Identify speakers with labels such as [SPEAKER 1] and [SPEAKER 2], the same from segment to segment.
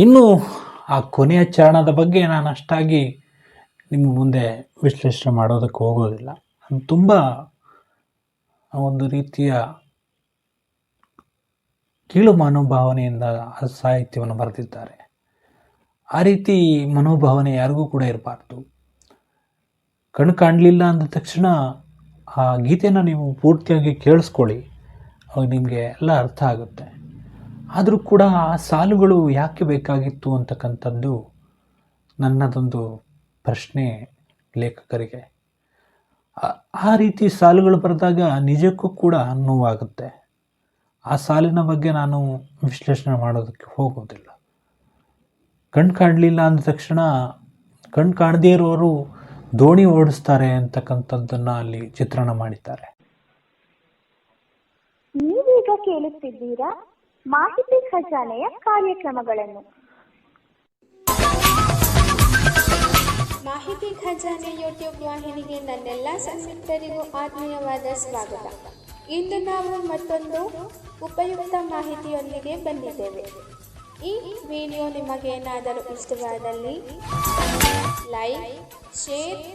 [SPEAKER 1] ಇನ್ನು ಆ ಕೊನೆಯ ಚರಣದ ಬಗ್ಗೆ ನಾನು ಅಷ್ಟಾಗಿ ನಿಮ್ಮ ಮುಂದೆ ವಿಶ್ಲೇಷಣೆ ಮಾಡೋದಕ್ಕೆ ಹೋಗೋದಿಲ್ಲ. ಅದು ತುಂಬ ಒಂದು ರೀತಿಯ ಕೀಳು ಮನೋಭಾವನೆಯಿಂದ ಆ ಸಾಹಿತ್ಯವನ್ನು ಬರೆದಿದ್ದಾರೆ. ಆ ರೀತಿ ಮನೋಭಾವನೆ ಯಾರಿಗೂ ಕೂಡ ಇರಬಾರ್ದು. ಕಣ್ಣು ಕಾಣಲಿಲ್ಲ ಅಂದ ತಕ್ಷಣ ಆ ಗೀತೆನ ನೀವು ಪೂರ್ತಿಯಾಗಿ ಕೇಳಿಸ್ಕೊಳ್ಳಿ, ಅವಾಗ ನಿಮಗೆ ಎಲ್ಲ ಅರ್ಥ ಆಗುತ್ತೆ. ಆದರೂ ಕೂಡ ಆ ಸಾಲುಗಳು ಯಾಕೆ ಬೇಕಾಗಿತ್ತು ಅಂತಕ್ಕಂಥದ್ದು ನನ್ನದೊಂದು ಪ್ರಶ್ನೆ ಲೇಖಕರಿಗೆ. ಆ ರೀತಿ ಸಾಲುಗಳು ಬರೆದಾಗ ನಿಜಕ್ಕೂ ಕೂಡ ನೋವಾಗುತ್ತೆ. ಆ ಸಾಲಿನ ಬಗ್ಗೆ ನಾನು ವಿಶ್ಲೇಷಣೆ ಮಾಡೋದಕ್ಕೆ ಹೋಗೋದಿಲ್ಲ. ಕಣ್ಣು ಕಾಣಲಿಲ್ಲ ಅಂದ ತಕ್ಷಣ ಕಣ್ಣು ಕಾಣದೇ ಇರೋರು ದೋಣಿ ಓಡಿಸ್ತಾರೆ ಅಂತಕ್ಕಂಥದ್ದನ್ನು ಅಲ್ಲಿ ಚಿತ್ರಣ ಮಾಡಿದ್ದಾರೆ.
[SPEAKER 2] ನೀವೀಗ ಕೇಳುತ್ತಿದ್ದೀರಾ ಮಾಹಿತಿ ಖಜಾನೆಯ ಕಾರ್ಯಕ್ರಮಗಳನ್ನು.
[SPEAKER 3] ಮಾಹಿತಿ ಖಜಾನೆ ಯೂಟ್ಯೂಬ್ ವಾಹಿನಿಗೆ ನನ್ನೆಲ್ಲ ಸಂಯುಕ್ತರಿಗೂ ಆತ್ಮೀಯವಾದ ಸ್ವಾಗತ. ಇಂದು ನಾವು ಮತ್ತೊಂದು ಉಪಯುಕ್ತ ಮಾಹಿತಿಯೊಂದಿಗೆ ಬಂದಿದ್ದೇವೆ. ಈ ವಿಡಿಯೋ ನಿಮಗೇನಾದರೂ ಇಷ್ಟವಾದಲ್ಲಿ ಲೈಕ್, ಶೇರ್,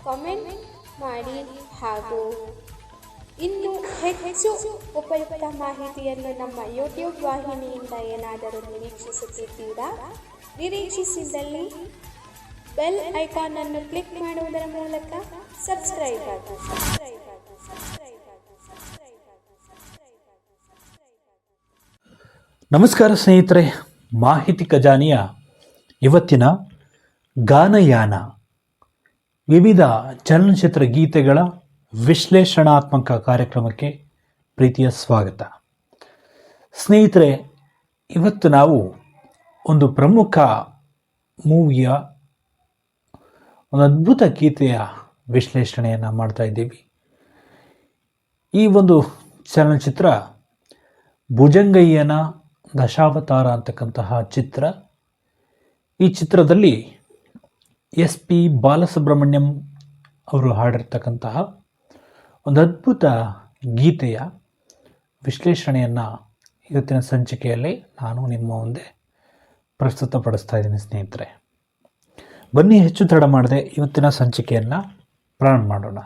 [SPEAKER 3] ಕಾಮೆಂಟ್ ಮಾಡಿ ಹಾಗೂ ಇನ್ನೂ ಹೆಚ್ಚು ಉಪಯುಕ್ತ ಮಾಹಿತಿಯನ್ನು ನಮ್ಮ ಯೂಟ್ಯೂಬ್ ವಾಹಿನಿಯಿಂದ ಏನಾದರೂ ನಿರೀಕ್ಷಿಸುತ್ತಿದ್ದೀರಾ? ನಿರೀಕ್ಷಿಸಿದಲ್ಲಿ ಬೆಲ್ ಐಕಾನ್ ಅನ್ನು ಕ್ಲಿಕ್ ಮಾಡುವುದರ ಮೂಲಕ ಸಬ್ಸ್ಕ್ರೈಬ್ ಆಗಿ.
[SPEAKER 1] ನಮಸ್ಕಾರ ಸ್ನೇಹಿತರೆ, ಮಾಹಿತಿ ಖಜಾನೆಯ ಇವತ್ತಿನ ಗಾನಯಾನ ವಿವಿಧ ಚಲನಚಿತ್ರ ಗೀತೆಗಳ ವಿಶ್ಲೇಷಣಾತ್ಮಕ ಕಾರ್ಯಕ್ರಮಕ್ಕೆ ಪ್ರೀತಿಯ ಸ್ವಾಗತ. ಸ್ನೇಹಿತರೆ, ಇವತ್ತು ನಾವು ಒಂದು ಪ್ರಮುಖ ಮೂವಿಯ ಒಂದು ಅದ್ಭುತ ಗೀತೆಯ ವಿಶ್ಲೇಷಣೆಯನ್ನು ಮಾಡ್ತಾ ಇದ್ದೀವಿ. ಈ ಒಂದು ಚಲನಚಿತ್ರ ಭುಜಂಗಯ್ಯನ ದಶಾವತಾರ ಅಂತಕ್ಕಂತಹ ಚಿತ್ರ. ಈ ಚಿತ್ರದಲ್ಲಿ SP ಬಾಲಸುಬ್ರಹ್ಮಣ್ಯಂ ಅವರು ಹಾಡಿರ್ತಕ್ಕಂತಹ ಒಂದು ಅದ್ಭುತ ಗೀತೆಯ ವಿಶ್ಲೇಷಣೆಯನ್ನು ಇವತ್ತಿನ ಸಂಚಿಕೆಯಲ್ಲಿ ನಾನು ನಿಮ್ಮ ಮುಂದೆ ಪ್ರಸ್ತುತಪಡಿಸ್ತಾ ಇದ್ದೀನಿ. ಸ್ನೇಹಿತರೆ, ಬನ್ನಿ ಹೆಚ್ಚು ತಡ ಮಾಡದೆ ಇವತ್ತಿನ ಸಂಚಿಕೆಯನ್ನು ಪ್ರಾರಂಭ ಮಾಡೋಣ.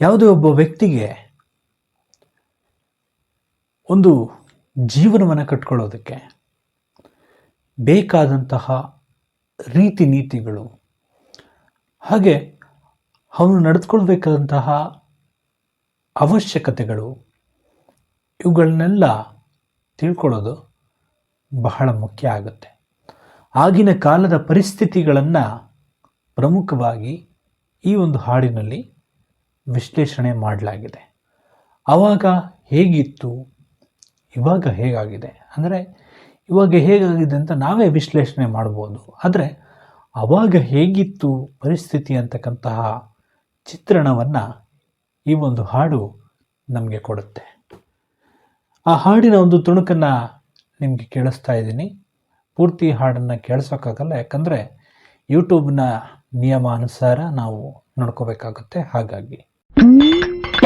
[SPEAKER 1] ಯಾವುದೇ ಒಬ್ಬ ವ್ಯಕ್ತಿಗೆ ಒಂದು ಜೀವನವನ್ನು ಕಟ್ಕೊಳ್ಳೋದಕ್ಕೆ ಬೇಕಾದಂತಹ ರೀತಿ ನೀತಿಗಳು, ಹಾಗೆ ಅವನು ನಡೆದುಕೊಳ್ಬೇಕಾದಂತಹ ಅವಶ್ಯಕತೆಗಳು, ಇವುಗಳನ್ನೆಲ್ಲ ತಿಳ್ಕೊಳ್ಳೋದು ಬಹಳ ಮುಖ್ಯ ಆಗುತ್ತೆ. ಆಗಿನ ಕಾಲದ ಪರಿಸ್ಥಿತಿಗಳನ್ನು ಪ್ರಮುಖವಾಗಿ ಈ ಒಂದು ಹಾಡಿನಲ್ಲಿ ವಿಶ್ಲೇಷಣೆ ಮಾಡಲಾಗಿದೆ. ಆವಾಗ ಹೇಗಿತ್ತು, ಇವಾಗ ಹೇಗಾಗಿದೆ, ಅಂದರೆ ಇವಾಗ ಹೇಗಾಗಿದೆ ಅಂತ ನಾವೇ ವಿಶ್ಲೇಷಣೆ ಮಾಡ್ಬೋದು. ಆದರೆ ಆವಾಗ ಹೇಗಿತ್ತು ಪರಿಸ್ಥಿತಿ ಅಂತಕ್ಕಂತಹ ಚಿತ್ರಣವನ್ನು ಈ ಒಂದು ಹಾಡು ನಮಗೆ ಕೊಡುತ್ತೆ. ಆ ಹಾಡಿನ ಒಂದು ತುಣುಕನ್ನು ನಿಮಗೆ ಕೇಳಿಸ್ತಾ ಇದ್ದೀನಿ. ಪೂರ್ತಿ ಹಾಡನ್ನು ಕೇಳಿಸೋಕ್ಕಾಗಲ್ಲ, ಯಾಕಂದರೆ ಯೂಟ್ಯೂಬ್ನ ನಿಯಮಾನುಸಾರ ನಾವು ನೋಡ್ಕೋಬೇಕಾಗುತ್ತೆ. ಹಾಗಾಗಿ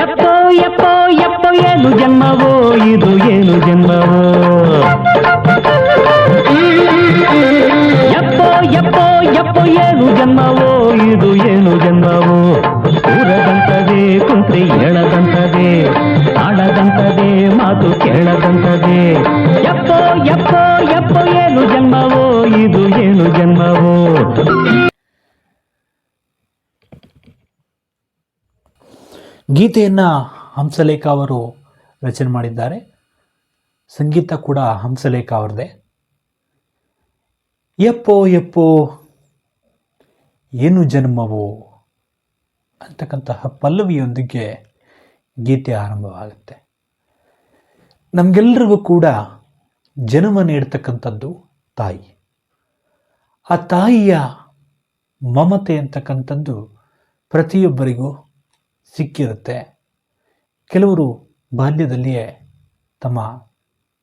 [SPEAKER 4] ಯಪ್ಪೋ ಯಪ್ಪೋ ಯಪ್ಪೋ ಏನು ಜನ್ಮವೋ ಇದು, ಏನು ಜನ್ಮವೋ. ಯಪ್ಪೋ ಯಪ್ಪೋ ಯಪ್ಪೋ ಏನು ಜನ್ಮವೋ ಇದು, ಏನು ಜನ್ಮವೋ. ಊರದಂತದೆ ಕುಂತ್ರಿ ಹೇಳದಂತದೆ, ಆಡದಂತದೆ ಮಾತು ಕೇಳದಂತದೆ. ಯಪ್ಪೋ ಯಪ್ಪೋ ಯಪ್ಪೋ ಏನು ಜನ್ಮವೋ ಇದು, ಏನು ಜನ್ಮವೋ.
[SPEAKER 1] ಗೀತೆಯನ್ನು ಹಂಸಲೇಖ ಅವರು ರಚನೆ ಮಾಡಿದ್ದಾರೆ. ಸಂಗೀತ ಕೂಡ ಹಂಸಲೇಖ ಅವರದೇ. ಯಪ್ಪೋ ಯಪ್ಪೋ ಏನು ಜನ್ಮವೋ ಅಂತಕ್ಕಂತಹ ಪಲ್ಲವಿಯೊಂದಿಗೆ ಗೀತೆ ಆರಂಭವಾಗುತ್ತೆ. ನಮಗೆಲ್ಲರಿಗೂ ಕೂಡ ಜನ್ಮ ನೀಡ್ತಕ್ಕಂಥದ್ದು ತಾಯಿ. ಆ ತಾಯಿಯ ಮಮತೆ ಅಂತಕ್ಕಂಥದ್ದು ಪ್ರತಿಯೊಬ್ಬರಿಗೂ ಸಿಕ್ಕಿರುತ್ತೆ. ಕೆಲವರು ಬಾಲ್ಯದಲ್ಲಿಯೇ ತಮ್ಮ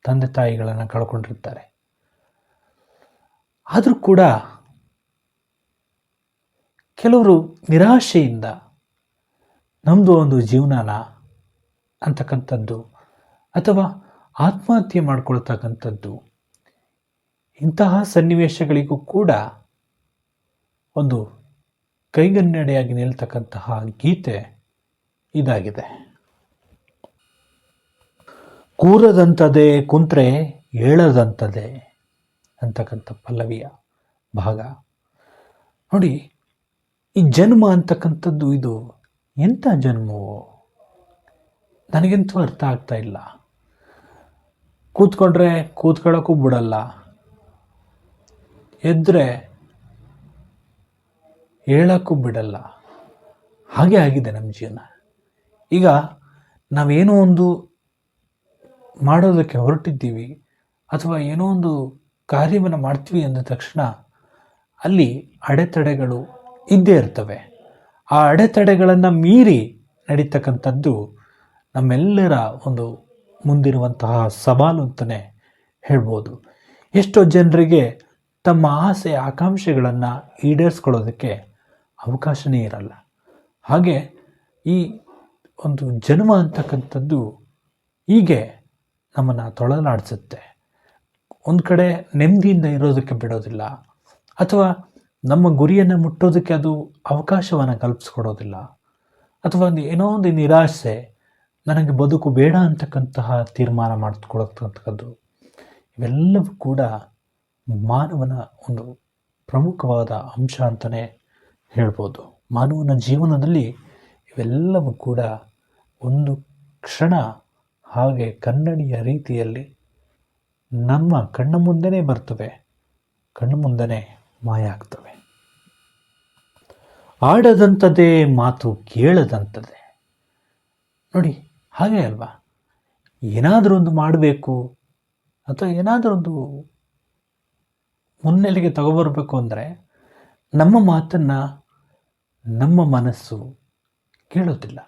[SPEAKER 1] ತಂದೆ ತಾಯಿಗಳನ್ನು ಕಳ್ಕೊಂಡಿರ್ತಾರೆ. ಆದರೂ ಕೂಡ ಕೆಲವರು ನಿರಾಶೆಯಿಂದ ನಮ್ಮದು ಒಂದು ಜೀವನನ ಅಂತಕ್ಕಂಥದ್ದು ಅಥವಾ ಆತ್ಮಹತ್ಯೆ ಮಾಡ್ಕೊಳ್ತಕ್ಕಂಥದ್ದು ಇಂತಹ ಸನ್ನಿವೇಶಗಳಿಗೂ ಕೂಡ ಒಂದು ಕೈಗನ್ನಡಿಯಾಗಿ ನಿಲ್ತಕ್ಕಂತಹ ಗೀತೆ ಇದಾಗಿದೆ. ಕೂರದಂಥದೇ ಕುಂತ್ರೆ ಏಳದಂಥದೇ ಅಂತಕ್ಕಂಥ ಪಲ್ಲವಿಯ ಭಾಗ ನೋಡಿ. ಈ ಜನ್ಮ ಅಂತಕ್ಕಂಥದ್ದು ಇದು ಎಂಥ ಜನ್ಮವೋ ನನಗಂತೂ ಅರ್ಥ ಆಗ್ತಾ ಇಲ್ಲ. ಕೂತ್ಕೊಂಡ್ರೆ ಕೂತ್ಕೊಳ್ಳೋಕ್ಕೂ ಬಿಡಲ್ಲ, ಎದ್ರೆ ಹೇಳಕ್ಕೂ ಬಿಡಲ್ಲ. ಹಾಗೆ ಆಗಿದೆ ನಮ್ಮ ಜೀವನ. ಈಗ ನಾವೇನೋ ಒಂದು ಮಾಡೋದಕ್ಕೆ ಹೊರಟಿದ್ದೀವಿ ಅಥವಾ ಏನೋ ಒಂದು ಕಾರ್ಯವನ್ನು ಮಾಡ್ತೀವಿ ಅಂದ ತಕ್ಷಣ ಅಲ್ಲಿ ಅಡೆತಡೆಗಳು ಇದ್ದೇ ಇರ್ತವೆ. ಆ ಅಡೆತಡೆಗಳನ್ನು ಮೀರಿ ನಡೀತಕ್ಕಂಥದ್ದು ನಮ್ಮೆಲ್ಲರ ಒಂದು ಮುಂದಿರುವಂತಹ ಸವಾಲು ಅಂತಲೇ ಹೇಳ್ಬೋದು. ಎಷ್ಟೋ ಜನರಿಗೆ ತಮ್ಮ ಆಸೆ ಆಕಾಂಕ್ಷೆಗಳನ್ನು ಈಡೇರಿಸ್ಕೊಳ್ಳೋದಕ್ಕೆ ಅವಕಾಶನೇ ಇರಲ್ಲ. ಹಾಗೆ ಈ ಒಂದು ಜನ್ಮ ಅಂತಕ್ಕಂಥದ್ದು ಹೀಗೆ ನಮ್ಮನ್ನು ತೊಳಲಾಡಿಸುತ್ತೆ. ಒಂದು ಕಡೆ ನೆಮ್ಮದಿಯಿಂದ ಇರೋದಕ್ಕೆ ಬಿಡೋದಿಲ್ಲ, ಅಥವಾ ನಮ್ಮ ಗುರಿಯನ್ನು ಮುಟ್ಟೋದಕ್ಕೆ ಅದು ಅವಕಾಶವನ್ನು ಕಲ್ಪಿಸ್ಕೊಡೋದಿಲ್ಲ, ಅಥವಾ ಏನೋ ಒಂದು ನಿರಾಸೆ, ನನಗೆ ಬದುಕು ಬೇಡ ಅಂತಕ್ಕಂತಹ ತೀರ್ಮಾನ ಮಾಡಿಕೊಳ್ಳತಕ್ಕಂಥದ್ದು. ಇವೆಲ್ಲವೂ ಕೂಡ ಮಾನವನ ಒಂದು ಪ್ರಮುಖವಾದ ಅಂಶ ಅಂತಲೇ ಹೇಳ್ಬೋದು. ಮಾನವನ ಜೀವನದಲ್ಲಿ ಇವೆಲ್ಲವೂ ಕೂಡ ಒಂದು ಕ್ಷಣ ಹಾಗೆ ಕನ್ನಡಿಯ ರೀತಿಯಲ್ಲಿ ನಮ್ಮ ಕಣ್ಣ ಮುಂದೆನೇ ಬರ್ತವೆ, ಕಣ್ಣು ಮುಂದೆನೇ ಮಾಯ ಆಗ್ತವೆ. ಆಡದಂಥದ್ದೇ ಮಾತು ಕೇಳದಂಥದ್ದೇ ನೋಡಿ. ಹಾಗೆ ಅಲ್ವಾ, ಏನಾದರೂ ಒಂದು ಮಾಡಬೇಕು ಅಥವಾ ಏನಾದರೂ ಒಂದು ಮುನ್ನೆಲೆಗೆ ತಗೊಬರಬೇಕು ಅಂದರೆ ನಮ್ಮ ಮಾತನ್ನು ನಮ್ಮ ಮನಸ್ಸು ಕೇಳೋದಿಲ್ಲ.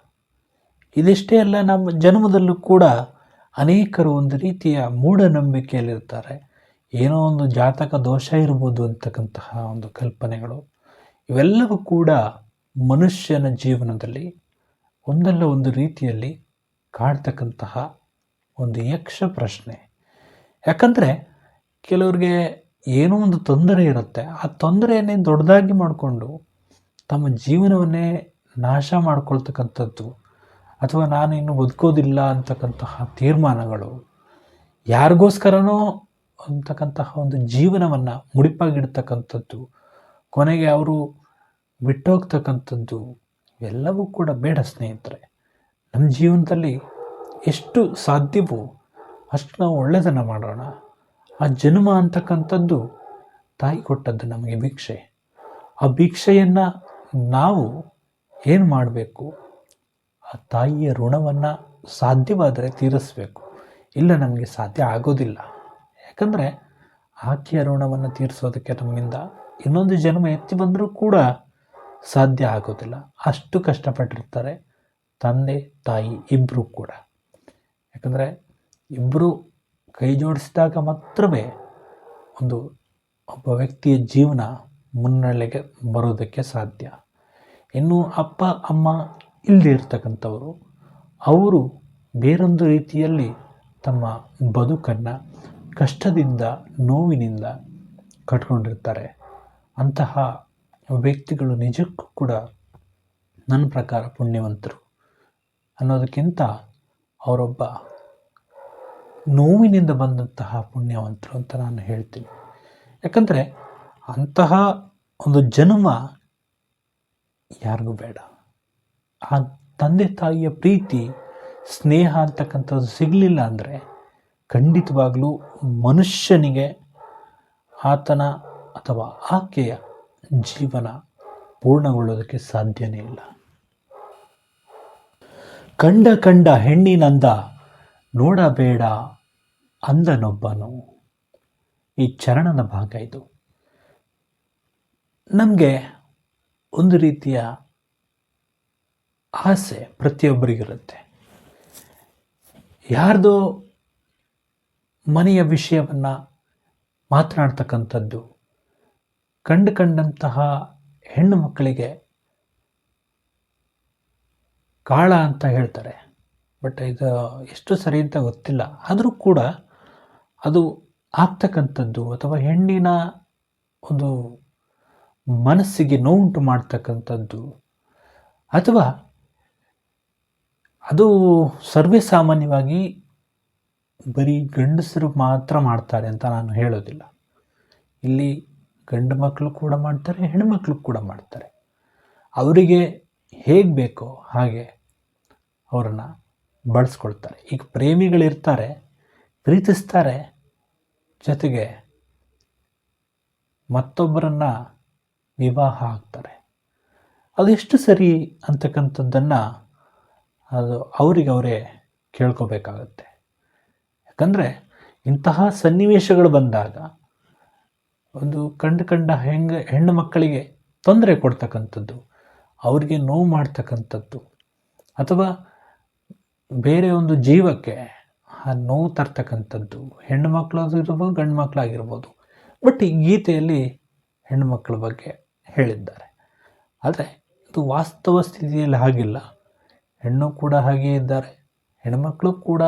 [SPEAKER 1] ಇದಿಷ್ಟೇ ಅಲ್ಲ, ನಮ್ಮ ಜನ್ಮದಲ್ಲೂ ಕೂಡ ಅನೇಕರು ಒಂದು ರೀತಿಯ ಮೂಢನಂಬಿಕೆಯಲ್ಲಿರ್ತಾರೆ. ಏನೋ ಒಂದು ಜಾತಕ ದೋಷ ಇರ್ಬೋದು ಅಂತಕ್ಕಂತಹ ಒಂದು ಕಲ್ಪನೆಗಳು, ಇವೆಲ್ಲವೂ ಕೂಡ ಮನುಷ್ಯನ ಜೀವನದಲ್ಲಿ ಒಂದಲ್ಲ ಒಂದು ರೀತಿಯಲ್ಲಿ ಕಾಡ್ತಕ್ಕಂತಹ ಒಂದು ಯಕ್ಷ ಪ್ರಶ್ನೆ. ಯಾಕಂದರೆ ಕೆಲವ್ರಿಗೆ ಏನೋ ಒಂದು ತೊಂದರೆ ಇರುತ್ತೆ, ಆ ತೊಂದರೆಯನ್ನೇ ದೊಡ್ಡದಾಗಿ ಮಾಡಿಕೊಂಡು ತಮ್ಮ ಜೀವನವನ್ನೇ ನಾಶ ಮಾಡ್ಕೊಳ್ತಕ್ಕಂಥದ್ದು, ಅಥವಾ ನಾನು ಇನ್ನು ಬದುಕೋದಿಲ್ಲ ಅಂತಕ್ಕಂತಹ ತೀರ್ಮಾನಗಳು, ಯಾರಿಗೋಸ್ಕರನೋ ಅಂತಕ್ಕಂತಹ ಒಂದು ಜೀವನವನ್ನು ಮುಡಿಪಾಗಿಡ್ತಕ್ಕಂಥದ್ದು, ಕೊನೆಗೆ ಅವರು ಬಿಟ್ಟೋಗ್ತಕ್ಕಂಥದ್ದು, ಎಲ್ಲವೂ ಕೂಡ ಬೇಡ ಸ್ನೇಹಿತರೆ. ನಮ್ಮ ಜೀವನದಲ್ಲಿ ಎಷ್ಟು ಸಾಧ್ಯವೋ ಅಷ್ಟು ನಾವು ಒಳ್ಳೆಯದನ್ನು ಮಾಡೋಣ. ಆ ಜನ್ಮ ಅಂತಕ್ಕಂಥದ್ದು ತಾಯಿ ಕೊಟ್ಟದ್ದು ನಮಗೆ ಭಿಕ್ಷೆ. ಆ ಭಿಕ್ಷೆಯನ್ನು ನಾವು ಏನು ಮಾಡಬೇಕು, ಆ ತಾಯಿಯ ಋಣವನ್ನು ಸಾಧ್ಯವಾದರೆ ತೀರಿಸಬೇಕು. ಇಲ್ಲ, ನಮಗೆ ಸಾಧ್ಯ ಆಗೋದಿಲ್ಲ. ಯಾಕಂದರೆ ಆಕೆಯ ಋಣವನ್ನು ತೀರಿಸೋದಕ್ಕೆ ನಮ್ಮಿಂದ ಇನ್ನೊಂದು ಜನ್ಮ ಎತ್ತಿ ಬಂದರೂ ಕೂಡ ಸಾಧ್ಯ ಆಗೋದಿಲ್ಲ. ಅಷ್ಟು ಕಷ್ಟಪಟ್ಟಿರ್ತಾರೆ ತಂದೆ ತಾಯಿ ಇಬ್ಬರೂ ಕೂಡ. ಯಾಕಂದರೆ ಇಬ್ಬರು ಕೈ ಜೋಡಿಸಿದಾಗ ಮಾತ್ರವೇ ಒಬ್ಬ ವ್ಯಕ್ತಿಯ ಜೀವನ ಮುನ್ನೆಲೆಗೆ ಬರೋದಕ್ಕೆ ಸಾಧ್ಯ. ಇನ್ನು ಅಪ್ಪ ಅಮ್ಮ ಇಲ್ಲದೆ ಇರ್ತಕ್ಕಂಥವರು, ಅವರು ಬೇರೊಂದು ರೀತಿಯಲ್ಲಿ ತಮ್ಮ ಬದುಕನ್ನು ಕಷ್ಟದಿಂದ ನೋವಿನಿಂದ ಕಟ್ಕೊಂಡಿರ್ತಾರೆ. ಅಂತಹ ವ್ಯಕ್ತಿಗಳು ನಿಜಕ್ಕೂ ಕೂಡ ನನ್ನ ಪ್ರಕಾರ ಪುಣ್ಯವಂತರು ಅನ್ನೋದಕ್ಕಿಂತ ಅವರೊಬ್ಬ ನೋವಿನಿಂದ ಬಂದಂತಹ ಪುಣ್ಯವಂತರು ಅಂತ ನಾನು ಹೇಳ್ತೀನಿ. ಯಾಕಂದರೆ ಅಂತಹ ಒಂದು ಜನ್ಮ ಯಾರಿಗೂ ಬೇಡ. ಆ ತಂದೆ ತಾಯಿಯ ಪ್ರೀತಿ ಸ್ನೇಹ ಅಂತಕ್ಕಂಥದ್ದು ಸಿಗಲಿಲ್ಲ ಅಂದರೆ ಖಂಡಿತವಾಗಲೂ ಮನುಷ್ಯನಿಗೆ ಆತನ ಅಥವಾ ಆಕೆಯ ಜೀವನ ಪೂರ್ಣಗೊಳ್ಳೋದಕ್ಕೆ ಸಾಧ್ಯನೇ ಇಲ್ಲ. ಕಂಡ ಹೆಣ್ಣಿನಂದ ನೋಡಬೇಡ ಅಂದನೊಬ್ಬನು, ಈ ಚರಣದ ಭಾಗ ಇದು. ನಮಗೆ ಒಂದು ರೀತಿಯ ಆಸೆ ಪ್ರತಿಯೊಬ್ಬರಿಗಿರುತ್ತೆ. ಯಾರ್ದೋ ಮನೆಯ ವಿಷಯವನ್ನು ಮಾತನಾಡ್ತಕ್ಕಂಥದ್ದು, ಕಂಡಂತಹ ಹೆಣ್ಣು ಮಕ್ಕಳಿಗೆ ಕಾಳ ಅಂತ ಹೇಳ್ತಾರೆ. ಬಟ್ ಇದು ಎಷ್ಟು ಸರಿ ಅಂತ ಗೊತ್ತಿಲ್ಲ. ಆದರೂ ಕೂಡ ಅದು ಆಗ್ತಕ್ಕಂಥದ್ದು ಅಥವಾ ಹೆಣ್ಣಿನ ಒಂದು ಮನಸ್ಸಿಗೆ ನೋವುಂಟು ಮಾಡ್ತಕ್ಕಂಥದ್ದು, ಅಥವಾ ಅದು ಸರ್ವೇ ಸಾಮಾನ್ಯವಾಗಿ ಬರೀ ಗಂಡಸರು ಮಾತ್ರ ಮಾಡ್ತಾರೆ ಅಂತ ನಾನು ಹೇಳೋದಿಲ್ಲ. ಇಲ್ಲಿ ಗಂಡು ಮಕ್ಕಳು ಕೂಡ ಮಾಡ್ತಾರೆ, ಹೆಣ್ಮಕ್ಳು ಕೂಡ ಮಾಡ್ತಾರೆ. ಅವರಿಗೆ ಹೇಗೆ ಬೇಕೋ ಹಾಗೆ ಅವರನ್ನು ಬಳಸ್ಕೊಳ್ತಾರೆ. ಈಗ ಪ್ರೇಮಿಗಳಿರ್ತಾರೆ, ಪ್ರೀತಿಸ್ತಾರೆ, ಜೊತೆಗೆ ಮತ್ತೊಬ್ಬರನ್ನು ವಿವಾಹ ಆಗ್ತಾರೆ. ಅದೆಷ್ಟು ಸರಿ ಅಂತಕ್ಕಂಥದ್ದನ್ನು ಅದು ಅವರೇ ಕೇಳ್ಕೋಬೇಕಾಗತ್ತೆ. ಯಾಕಂದರೆ ಇಂತಹ ಸನ್ನಿವೇಶಗಳು ಬಂದಾಗ ಒಂದು ಕಂಡ ಹೆಣ್ಣು ಮಕ್ಕಳಿಗೆ ತೊಂದರೆ ಕೊಡ್ತಕ್ಕಂಥದ್ದು, ಅವರಿಗೆ ನೋವು ಮಾಡ್ತಕ್ಕಂಥದ್ದು, ಅಥವಾ ಬೇರೆ ಒಂದು ಜೀವಕ್ಕೆ ಆ ನೋವು ತರ್ತಕ್ಕಂಥದ್ದು ಹೆಣ್ಣು ಮಕ್ಕಳಾಗಿರ್ಬೋದು, ಗಂಡು ಮಕ್ಕಳಾಗಿರ್ಬೋದು. ಬಟ್ ಈ ಗೀತೆಯಲ್ಲಿ ಹೆಣ್ಣು ಮಕ್ಕಳ ಬಗ್ಗೆ ಹೇಳಿದ್ದಾರೆ. ಆದರೆ ಇದು ವಾಸ್ತವ ಸ್ಥಿತಿಯಲ್ಲಿ ಹಾಗಿಲ್ಲ. ಹೆಣ್ಣು ಕೂಡ ಹಾಗೆ ಇದ್ದಾರೆ, ಹೆಣ್ಮಕ್ಳು ಕೂಡ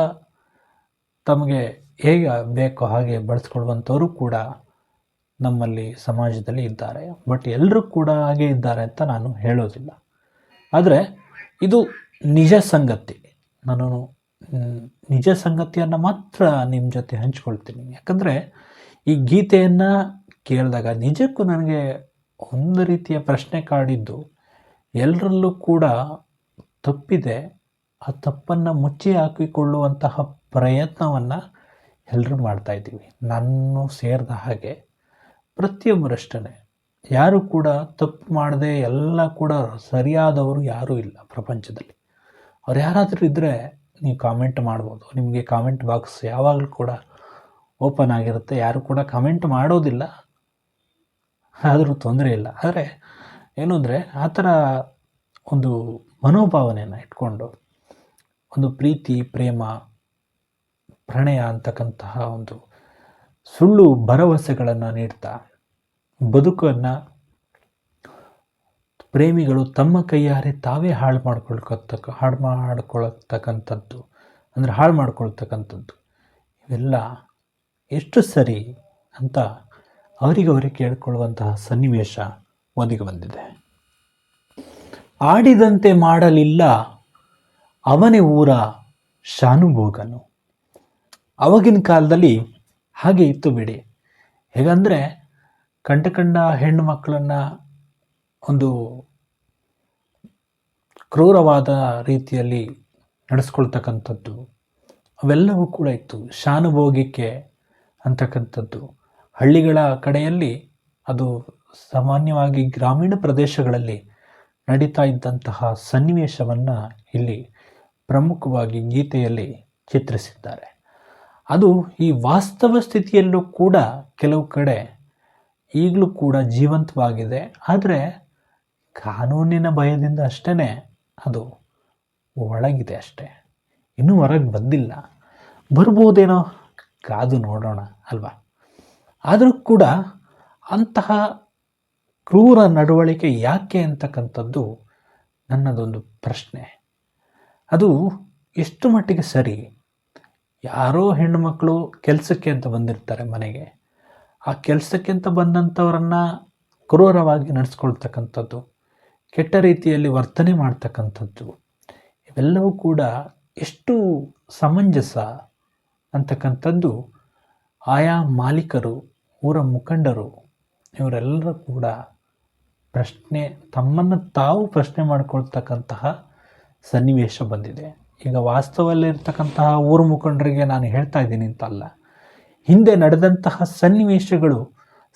[SPEAKER 1] ತಮಗೆ ಹೇಗೆ ಬೇಕೋ ಹಾಗೆ ಬಳಸ್ಕೊಳ್ಳುವಂಥವರು ಕೂಡ ನಮ್ಮಲ್ಲಿ ಸಮಾಜದಲ್ಲಿ ಇದ್ದಾರೆ. ಬಟ್ ಎಲ್ಲರೂ ಕೂಡ ಹಾಗೆ ಇದ್ದಾರೆ ಅಂತ ನಾನು ಹೇಳೋದಿಲ್ಲ. ಆದರೆ ಇದು ನಿಜ ಸಂಗತಿ. ನಾನು ನಿಜ ಸಂಗತಿಯನ್ನು ಮಾತ್ರ ನಿಮ್ಮ ಜೊತೆ ಹಂಚ್ಕೊಳ್ತೀನಿ. ಯಾಕಂದರೆ ಈ ಗೀತೆಯನ್ನು ಕೇಳಿದಾಗ ನಿಜಕ್ಕೂ ನನಗೆ ಒಂದು ರೀತಿಯ ಪ್ರಶ್ನೆ ಕಾಡಿದ್ದು, ಎಲ್ಲರಲ್ಲೂ ಕೂಡ ತಪ್ಪಿದೆ, ಆ ತಪ್ಪನ್ನು ಮುಚ್ಚಿ ಹಾಕಿಕೊಳ್ಳುವಂತಹ ಪ್ರಯತ್ನವನ್ನು ಎಲ್ಲರೂ ಮಾಡ್ತಾಯಿದ್ದೀವಿ. ನಾನು ಸೇರಿದ ಹಾಗೆ ಪ್ರತಿಯೊಬ್ಬರಷ್ಟೇ. ಯಾರು ಕೂಡ ತಪ್ಪು ಮಾಡದೆ ಎಲ್ಲ ಕೂಡ ಸರಿಯಾದವರು ಯಾರೂ ಇಲ್ಲ ಪ್ರಪಂಚದಲ್ಲಿ. ಅವ್ರು ಯಾರಾದರೂ ಇದ್ದರೆ ನೀವು ಕಾಮೆಂಟ್ ಮಾಡ್ಬೋದು. ನಿಮಗೆ ಕಾಮೆಂಟ್ ಬಾಕ್ಸ್ ಯಾವಾಗಲೂ ಕೂಡ ಓಪನ್ ಆಗಿರುತ್ತೆ. ಯಾರು ಕೂಡ ಕಮೆಂಟ್ ಮಾಡೋದಿಲ್ಲ, ಆದರೂ ತೊಂದರೆ ಇಲ್ಲ. ಆದರೆ ಏನು ಅಂದರೆ ಆ ಥರ ಒಂದು ಮನೋಭಾವನೆಯನ್ನು ಇಟ್ಕೊಂಡು ಒಂದು ಪ್ರೀತಿ, ಪ್ರೇಮ, ಪ್ರಣಯ ಅಂತಕ್ಕಂತಹ ಒಂದು ಸುಳ್ಳು ಭರವಸೆಗಳನ್ನು ನೀಡ್ತಾ ಬದುಕನ್ನು ಪ್ರೇಮಿಗಳು ತಮ್ಮ ಕೈಯಾರೆ ತಾವೇ ಹಾಳು ಮಾಡ್ಕೊಳ್ತಕ್ಕಂಥದ್ದು ಇವೆಲ್ಲ ಎಷ್ಟು ಸರಿ ಅಂತ ಅವರಿಗೆ ಕೇಳಿಕೊಳ್ಳುವಂತಹ ಸನ್ನಿವೇಶ ಒದಗಿ ಬಂದಿದೆ. ಆಡಿದಂತೆ ಮಾಡಲಿಲ್ಲ ಅವನೇ ಊರ ಶಾನುಭೋಗನು. ಆವಾಗಿನ ಕಾಲದಲ್ಲಿ ಹಾಗೆ ಇತ್ತು ಬಿಡಿ. ಹೇಗಂದರೆ ಕಂಡ ಹೆಣ್ಣು ಮಕ್ಕಳನ್ನು ಒಂದು ಕ್ರೂರವಾದ ರೀತಿಯಲ್ಲಿ ನಡೆಸ್ಕೊಳ್ತಕ್ಕಂಥದ್ದು ಅವೆಲ್ಲವೂ ಕೂಡ ಇತ್ತು. ಶಾನುಭೋಗಿಕೆ ಅಂತಕ್ಕಂಥದ್ದು ಹಳ್ಳಿಗಳ ಕಡೆಯಲ್ಲಿ, ಅದು ಸಾಮಾನ್ಯವಾಗಿ ಗ್ರಾಮೀಣ ಪ್ರದೇಶಗಳಲ್ಲಿ ನಡೀತಾ ಇದ್ದಂತಹ ಸನ್ನಿವೇಶವನ್ನು ಇಲ್ಲಿ ಪ್ರಮುಖವಾಗಿ ಗೀತೆಯಲ್ಲಿ ಚಿತ್ರಿಸಿದ್ದಾರೆ. ಅದು ಈ ವಾಸ್ತವ ಸ್ಥಿತಿಯಲ್ಲೂ ಕೂಡ ಕೆಲವು ಕಡೆ ಈಗಲೂ ಕೂಡ ಜೀವಂತವಾಗಿದೆ. ಆದರೆ ಕಾನೂನಿನ ಭಯದಿಂದ ಅಷ್ಟೇ ಅದು ಒಳಗಿದೆ ಅಷ್ಟೇ, ಇನ್ನೂ ಹೊರಗೆ ಬಂದಿಲ್ಲ. ಬರ್ಬೋದೇನೋ, ಕಾದು ನೋಡೋಣ ಅಲ್ವಾ. ಆದರೂ ಕೂಡ ಅಂತಹ ಕ್ರೂರ ನಡವಳಿಕೆ ಯಾಕೆ ಅಂತಕ್ಕಂಥದ್ದು ನನ್ನದೊಂದು ಪ್ರಶ್ನೆ. ಅದು ಎಷ್ಟು ಮಟ್ಟಿಗೆ ಸರಿ? ಯಾರೋ ಹೆಣ್ಣು ಮಕ್ಕಳು ಕೆಲಸಕ್ಕೆ ಅಂತ ಬಂದಿರ್ತಾರೆ ಮನೆಗೆ. ಆ ಕೆಲಸಕ್ಕೆ ಅಂತ ಬಂದಂಥವರನ್ನು ಕ್ರೂರವಾಗಿ ನಡೆಸ್ಕೊಳ್ತಕ್ಕಂಥದ್ದು, ಕೆಟ್ಟ ರೀತಿಯಲ್ಲಿ ವರ್ತನೆ ಮಾಡ್ತಕ್ಕಂಥದ್ದು, ಇವೆಲ್ಲವೂ ಕೂಡ ಎಷ್ಟು ಸಮಂಜಸ ಅಂತಕ್ಕಂಥದ್ದು ಆಯಾ ಮಾಲೀಕರು, ಊರ ಮುಖಂಡರು ಇವರೆಲ್ಲರೂ ಕೂಡ ತಮ್ಮನ್ನು ತಾವು ಪ್ರಶ್ನೆ ಮಾಡಿಕೊಳ್ತಕ್ಕಂತಹ ಸನ್ನಿವೇಶ ಬಂದಿದೆ. ಈಗ ವಾಸ್ತವದಲ್ಲಿರ್ತಕ್ಕಂತಹ ಊರು ಮುಖಂಡರಿಗೆ ನಾನು ಹೇಳ್ತಾ ಇದ್ದೀನಿ ಅಂತಲ್ಲ, ಹಿಂದೆ ನಡೆದಂತಹ ಸನ್ನಿವೇಶಗಳು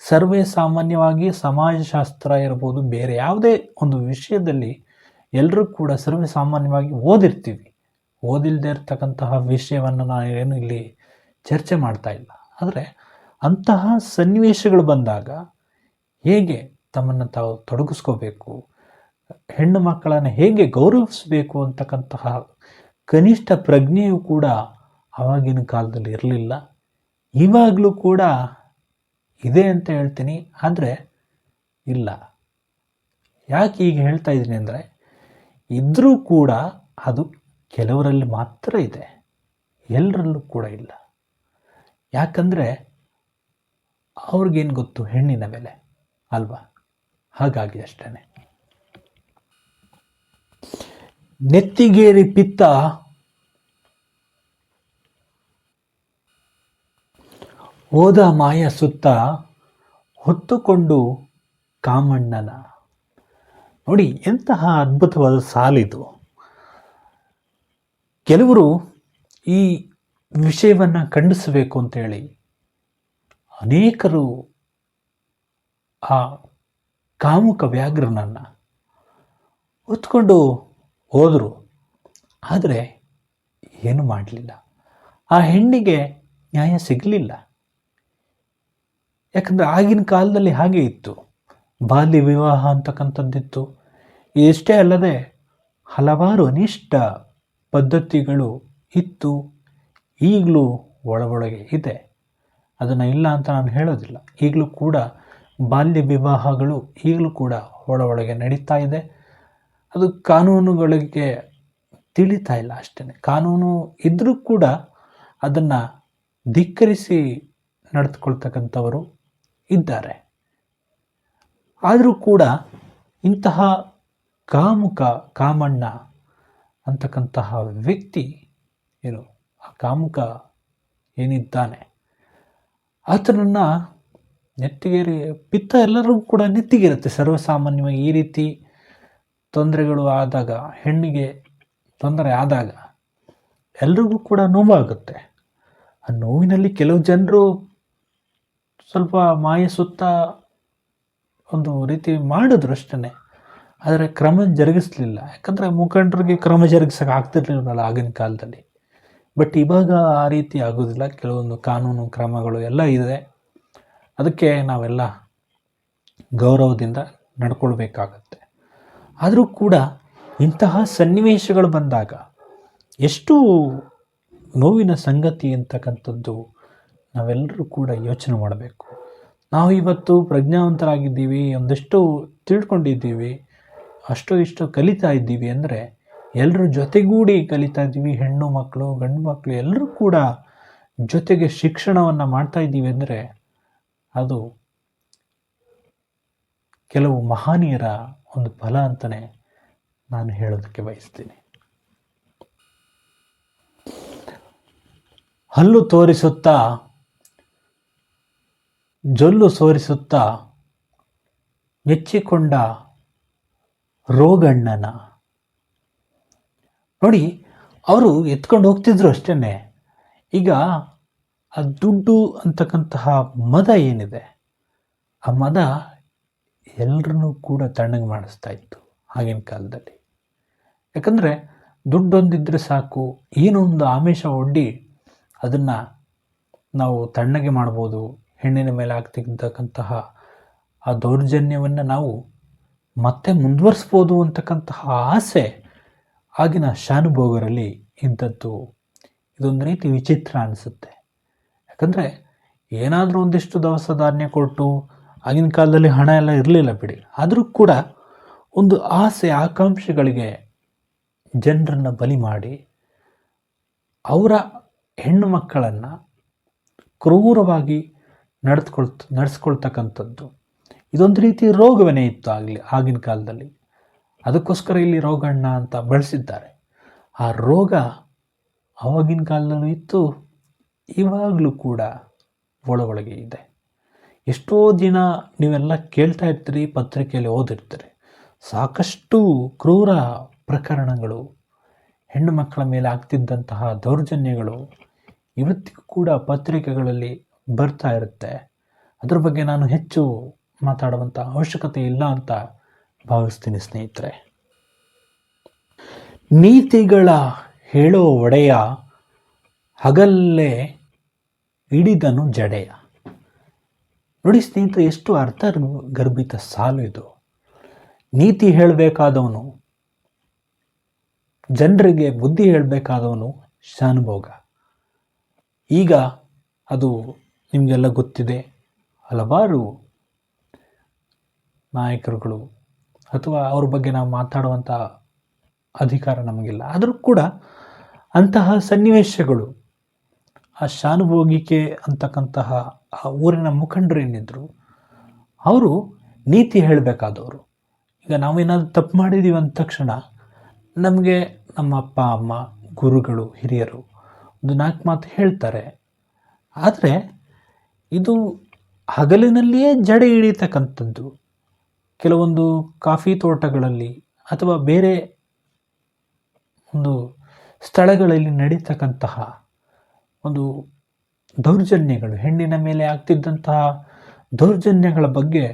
[SPEAKER 1] ಸರ್ವೇ ಸಾಮಾನ್ಯವಾಗಿ ಸಮಾಜಶಾಸ್ತ್ರ ಇರ್ಬೋದು, ಬೇರೆ ಯಾವುದೇ ಒಂದು ವಿಷಯದಲ್ಲಿ ಎಲ್ಲರೂ ಕೂಡ ಸರ್ವೇ ಸಾಮಾನ್ಯವಾಗಿ ಓದಿರ್ತೀವಿ. ಓದಿಲ್ಲದೆ ಇರ್ತಕ್ಕಂತಹ ವಿಷಯವನ್ನು ನಾನು ಏನು ಇಲ್ಲಿ ಚರ್ಚೆ ಮಾಡ್ತಾ ಇಲ್ಲ. ಆದರೆ ಅಂತಹ ಸನ್ನಿವೇಶಗಳು ಬಂದಾಗ ಹೇಗೆ ತಮ್ಮನ್ನು ತಾವು ತೊಡಗಿಸ್ಕೋಬೇಕು, ಹೆಣ್ಣು ಮಕ್ಕಳನ್ನು ಹೇಗೆ ಗೌರವಿಸಬೇಕು ಅಂತಕ್ಕಂತಹ ಕನಿಷ್ಠ ಪ್ರಜ್ಞೆಯೂ ಕೂಡ ಆವಾಗಿನ ಕಾಲದಲ್ಲಿ ಇರಲಿಲ್ಲ. ಇವಾಗಲೂ ಕೂಡ ಇದೆ ಅಂತ ಹೇಳ್ತೀನಿ, ಆದರೆ ಇಲ್ಲ. ಯಾಕೆ ಈಗ ಹೇಳ್ತಾ ಇದ್ದೀನಿ ಅಂದರೆ, ಇದ್ದರೂ ಕೂಡ ಅದು ಕೆಲವರಲ್ಲಿ ಮಾತ್ರ ಇದೆ, ಎಲ್ಲರಲ್ಲೂ ಕೂಡ ಇಲ್ಲ. ಯಾಕಂದರೆ ಅವ್ರಿಗೇನು ಗೊತ್ತು ಹೆಣ್ಣಿನ ಬೆಲೆ ಅಲ್ವಾ? ಹಾಗಾಗಿ ಅಷ್ಟೇ. ನೆತ್ತಿಗೇರಿ ಪಿತ್ತ ಹೋದ ಮಾಯ ಸುತ್ತ ಹೊತ್ತುಕೊಂಡು ಕಾಮಣ್ಣನ. ನೋಡಿ, ಎಂತಹ ಅದ್ಭುತವಾದ ಸಾಲಿದು. ಕೆಲವರು ಈ ವಿಷಯವನ್ನು ಖಂಡಿಸಬೇಕು ಅಂತೇಳಿ ಅನೇಕರು ಆ ಕಾಮುಕ ವ್ಯಾಘ್ರನನ್ನು ಹೊತ್ಕೊಂಡು ಹೋದರು. ಆದರೆ ಏನು ಮಾಡಲಿಲ್ಲ, ಆ ಹೆಣ್ಣಿಗೆ ನ್ಯಾಯ ಸಿಗಲಿಲ್ಲ. ಯಾಕಂದರೆ ಆಗಿನ ಕಾಲದಲ್ಲಿ ಹಾಗೆ ಇತ್ತು, ಬಾಲ್ಯ ವಿವಾಹ ಅಂತಕ್ಕಂಥದ್ದಿತ್ತು. ಇಷ್ಟೇ ಅಲ್ಲದೆ ಹಲವಾರು ಅನಿಷ್ಟ ಪದ್ಧತಿಗಳು ಇತ್ತು, ಈಗಲೂ ಒಳಗೆ ಇದೆ. ಅದನ್ನು ಇಲ್ಲ ಅಂತ ನಾನು ಹೇಳೋದಿಲ್ಲ. ಈಗಲೂ ಕೂಡ ಬಾಲ್ಯ ವಿವಾಹಗಳು ಈಗಲೂ ಕೂಡ ಒಳಗೆ ನಡೀತಾ ಇದೆ. ಅದು ಕಾನೂನುಗಳಿಗೆ ತಿಳಿತಾ ಇಲ್ಲ ಅಷ್ಟೇ. ಕಾನೂನು ಇದ್ದರೂ ಕೂಡ ಅದನ್ನು ಧಿಕ್ಕರಿಸಿ ನಡೆದುಕೊಳ್ತಕ್ಕಂಥವರು ಇದ್ದಾರೆ. ಆದರೂ ಕೂಡ ಇಂತಹ ಕಾಮಣ್ಣ ಅಂತಕ್ಕಂತಹ ವ್ಯಕ್ತಿ ಏನು, ಆ ಕಾಮುಕ ಏನಿದ್ದಾನೆ ಆತನನ್ನು ನೆತ್ತಿಗೇರಿ ಪಿತ್ತ ಎಲ್ಲರಿಗೂ ಕೂಡ ನೆತ್ತಿಗಿರುತ್ತೆ. ಸರ್ವಸಾಮಾನ್ಯವಾಗಿ ಈ ರೀತಿ ತೊಂದರೆಗಳು ಆದಾಗ, ಹೆಣ್ಣಿಗೆ ತೊಂದರೆ ಆದಾಗ ಎಲ್ರಿಗೂ ಕೂಡ ನೋವಾಗುತ್ತೆ. ಆ ನೋವಿನಲ್ಲಿ ಕೆಲವು ಜನರು ಸ್ವಲ್ಪ ಮಾಯ ಸುತ್ತ ಒಂದು ರೀತಿ ಮಾಡಿದ್ರು ಅಷ್ಟೇ, ಆದರೆ ಕ್ರಮ ಜರುಗಿಸ್ಲಿಲ್ಲ. ಯಾಕಂದರೆ ಮುಖಂಡರಿಗೆ ಕ್ರಮ ಜರುಗಿಸೋಕೆ ಆಗ್ತಿರ್ಲಿಲ್ಲವಲ್ಲ ಆಗಿನ ಕಾಲದಲ್ಲಿ. ಬಟ್ ಇವಾಗ ಆ ರೀತಿ ಆಗೋದಿಲ್ಲ. ಕೆಲವೊಂದು ಕಾನೂನು ಕ್ರಮಗಳು ಎಲ್ಲ ಇದೆ. ಅದಕ್ಕೆ ನಾವೆಲ್ಲ ಗೌರವದಿಂದ ನಡ್ಕೊಳ್ಬೇಕಾಗತ್ತೆ. ಆದರೂ ಕೂಡ ಇಂತಹ ಸನ್ನಿವೇಶಗಳು ಬಂದಾಗ ಎಷ್ಟು ನೋವಿನ ಸಂಗತಿ ಅಂತಕ್ಕಂಥದ್ದು ನಾವೆಲ್ಲರೂ ಕೂಡ ಯೋಚನೆ ಮಾಡಬೇಕು. ನಾವು ಇವತ್ತು ಪ್ರಜ್ಞಾವಂತರಾಗಿದ್ದೀವಿ, ಒಂದಷ್ಟು ತಿಳ್ಕೊಂಡಿದ್ದೀವಿ, ಅಷ್ಟು ಇಷ್ಟು ಕಲಿತಾ ಇದ್ದೀವಿ ಅಂದರೆ ಎಲ್ಲರೂ ಜೊತೆಗೂಡಿ ಕಲಿತಾ ಇದ್ದೀವಿ. ಹೆಣ್ಣು ಮಕ್ಕಳು, ಗಂಡು ಮಕ್ಕಳು ಎಲ್ಲರೂ ಕೂಡ ಜೊತೆಗೆ ಶಿಕ್ಷಣವನ್ನು ಮಾಡ್ತಾ ಇದ್ದೀವಿ ಅಂದರೆ ಅದು ಕೆಲವು ಮಹನೀಯರ ಒಂದು ಫಲ ಅಂತಲೇ ನಾನು ಹೇಳೋದಕ್ಕೆ ಬಯಸ್ತೀನಿ. ಹಲ್ಲು ತೋರಿಸುತ್ತಾ, ಜೊಲ್ಲು ಸೋರಿಸುತ್ತಾ ಮೆಚ್ಚಿಕೊಂಡ ರೋಗಣ್ಣನ. ನೋಡಿ, ಅವರು ಎತ್ಕೊಂಡು ಹೋಗ್ತಿದ್ರು ಅಷ್ಟೇ. ಈಗ ಆ ದುಡ್ಡು ಅಂತಕ್ಕಂತಹ ಮದ ಏನಿದೆ, ಆ ಮದ ಎಲ್ಲರನ್ನೂ ಕೂಡ ತಣ್ಣಗೆ ಮಾಡಿಸ್ತಾ ಇತ್ತು ಆಗಿನ ಕಾಲದಲ್ಲಿ. ಯಾಕಂದರೆ ದುಡ್ಡೊಂದಿದ್ರೆ ಸಾಕು, ಏನೋ ಒಂದು ಆಮಿಷ ಒಡ್ಡಿ ಅದನ್ನು ನಾವು ತಣ್ಣಗೆ ಮಾಡ್ಬೋದು. ಹೆಣ್ಣಿನ ಮೇಲೆ ಆಗ್ತಿರ್ತಕ್ಕಂತಹ ಆ ದೌರ್ಜನ್ಯವನ್ನು ನಾವು ಮತ್ತೆ ಮುಂದುವರಿಸ್ಬೋದು ಅಂತಕ್ಕಂತಹ ಆಸೆ ಆಗಿನ ಶಾನುಭೋಗರಲ್ಲಿ ಇದ್ದದ್ದು. ಇದೊಂದು ರೀತಿ ವಿಚಿತ್ರ ಅನಿಸುತ್ತೆ. ಯಾಕಂದರೆ ಏನಾದರೂ ಒಂದಿಷ್ಟು ದವಸ ಧಾನ್ಯ ಕೊಟ್ಟು, ಆಗಿನ ಕಾಲದಲ್ಲಿ ಹಣ ಎಲ್ಲ ಇರಲಿಲ್ಲ ಬಿಡಿ, ಆದರೂ ಕೂಡ ಒಂದು ಆಸೆ ಆಕಾಂಕ್ಷೆಗಳಿಗೆ ಜನರನ್ನು ಬಲಿ ಮಾಡಿ ಅವರ ಹೆಣ್ಣು ಮಕ್ಕಳನ್ನು ಕ್ರೂರವಾಗಿ ನಡೆಸ್ಕೊಳ್ತಕ್ಕಂಥದ್ದು ಇದೊಂದು ರೀತಿ ರೋಗವೇ ಇತ್ತು ಆಗಿನ ಕಾಲದಲ್ಲಿ. ಅದಕ್ಕೋಸ್ಕರ ಇಲ್ಲಿ ರೋಗಣ್ಣ ಅಂತ ಬಳಸಿದ್ದಾರೆ. ಆ ರೋಗ ಆವಾಗಿನ ಕಾಲದಲ್ಲೂ ಇತ್ತು, ಇವಾಗಲೂ ಕೂಡ ಒಳಗೆ ಇದೆ. ಎಷ್ಟೋ ದಿನ ನೀವೆಲ್ಲ ಕೇಳ್ತಾ ಇರ್ತೀರಿ, ಪತ್ರಿಕೆಯಲ್ಲಿ ಓದಿರ್ತೀರಿ, ಸಾಕಷ್ಟು ಕ್ರೂರ ಪ್ರಕರಣಗಳು, ಹೆಣ್ಣು ಮಕ್ಕಳ ಮೇಲೆ ಆಗ್ತಿದ್ದಂತಹ ದೌರ್ಜನ್ಯಗಳು ಇವತ್ತಿಗೂ ಕೂಡ ಪತ್ರಿಕೆಗಳಲ್ಲಿ ಬರ್ತಾ ಇರುತ್ತೆ. ಅದ್ರ ಬಗ್ಗೆ ನಾನು ಹೆಚ್ಚು ಮಾತಾಡುವಂಥ ಅವಶ್ಯಕತೆ ಇಲ್ಲ ಅಂತ ಭಾವಿಸ್ತೀನಿ ಸ್ನೇಹಿತರೆ. ನೀತಿಗಳ ಹೇಳೋ ಒಡೆಯ, ಹಗಲ್ಲೇ ಹಿಡಿದನು ಜಡೆಯ. ನೋಡಿ ಸ್ನೇಹಿತರೆ, ಎಷ್ಟು ಅರ್ಥ ಗರ್ಭಿತ ಸಾಲು ಇದು. ನೀತಿ ಹೇಳಬೇಕಾದವನು, ಜನರಿಗೆ ಬುದ್ಧಿ ಹೇಳಬೇಕಾದವನು ಶಾನುಭೋಗ. ಈಗ ಅದು ನಿಮಗೆಲ್ಲ ಗೊತ್ತಿದೆ, ಹಲವಾರು ನಾಯಕರುಗಳು ಅಥವಾ ಅವ್ರ ಬಗ್ಗೆ ನಾವು ಮಾತಾಡುವಂಥ ಅಧಿಕಾರ ನಮಗಿಲ್ಲ. ಆದರೂ ಕೂಡ ಅಂತಹ ಸನ್ನಿವೇಶಗಳು ಆ ಶಾನುಭೋಗಿಕೆ ಅಂತಕ್ಕಂತಹ ಆ ಊರಿನ ಮುಖಂಡರು ಏನಿದ್ರು ಅವರು ನೀತಿ ಹೇಳಬೇಕಾದವರು. ಈಗ ನಾವೇನಾದರೂ ತಪ್ಪು ಮಾಡಿದ್ದೀವಿ ಅಂದ ತಕ್ಷಣ ನಮಗೆ ನಮ್ಮ ಅಪ್ಪ ಅಮ್ಮ ಗುರುಗಳು ಹಿರಿಯರು ಒಂದು 4 ಮಾತು ಹೇಳ್ತಾರೆ. ಆದರೆ ಇದು ಹಗಲಿನಲ್ಲಿಯೇ ಜಡೆ ಹಿಡಿತಕ್ಕಂಥದ್ದು. ಕೆಲವೊಂದು ಕಾಫಿ ತೋಟಗಳಲ್ಲಿ ಅಥವಾ ಬೇರೆ ಒಂದು ಸ್ಥಳಗಳಲ್ಲಿ ನಡೀತಕ್ಕಂತಹ ಒಂದು ದೌರ್ಜನ್ಯಗಳು, ಹೆಣ್ಣಿನ ಮೇಲೆ ಆಗ್ತಿದ್ದಂತಹ ದೌರ್ಜನ್ಯಗಳ ಬಗ್ಗೆ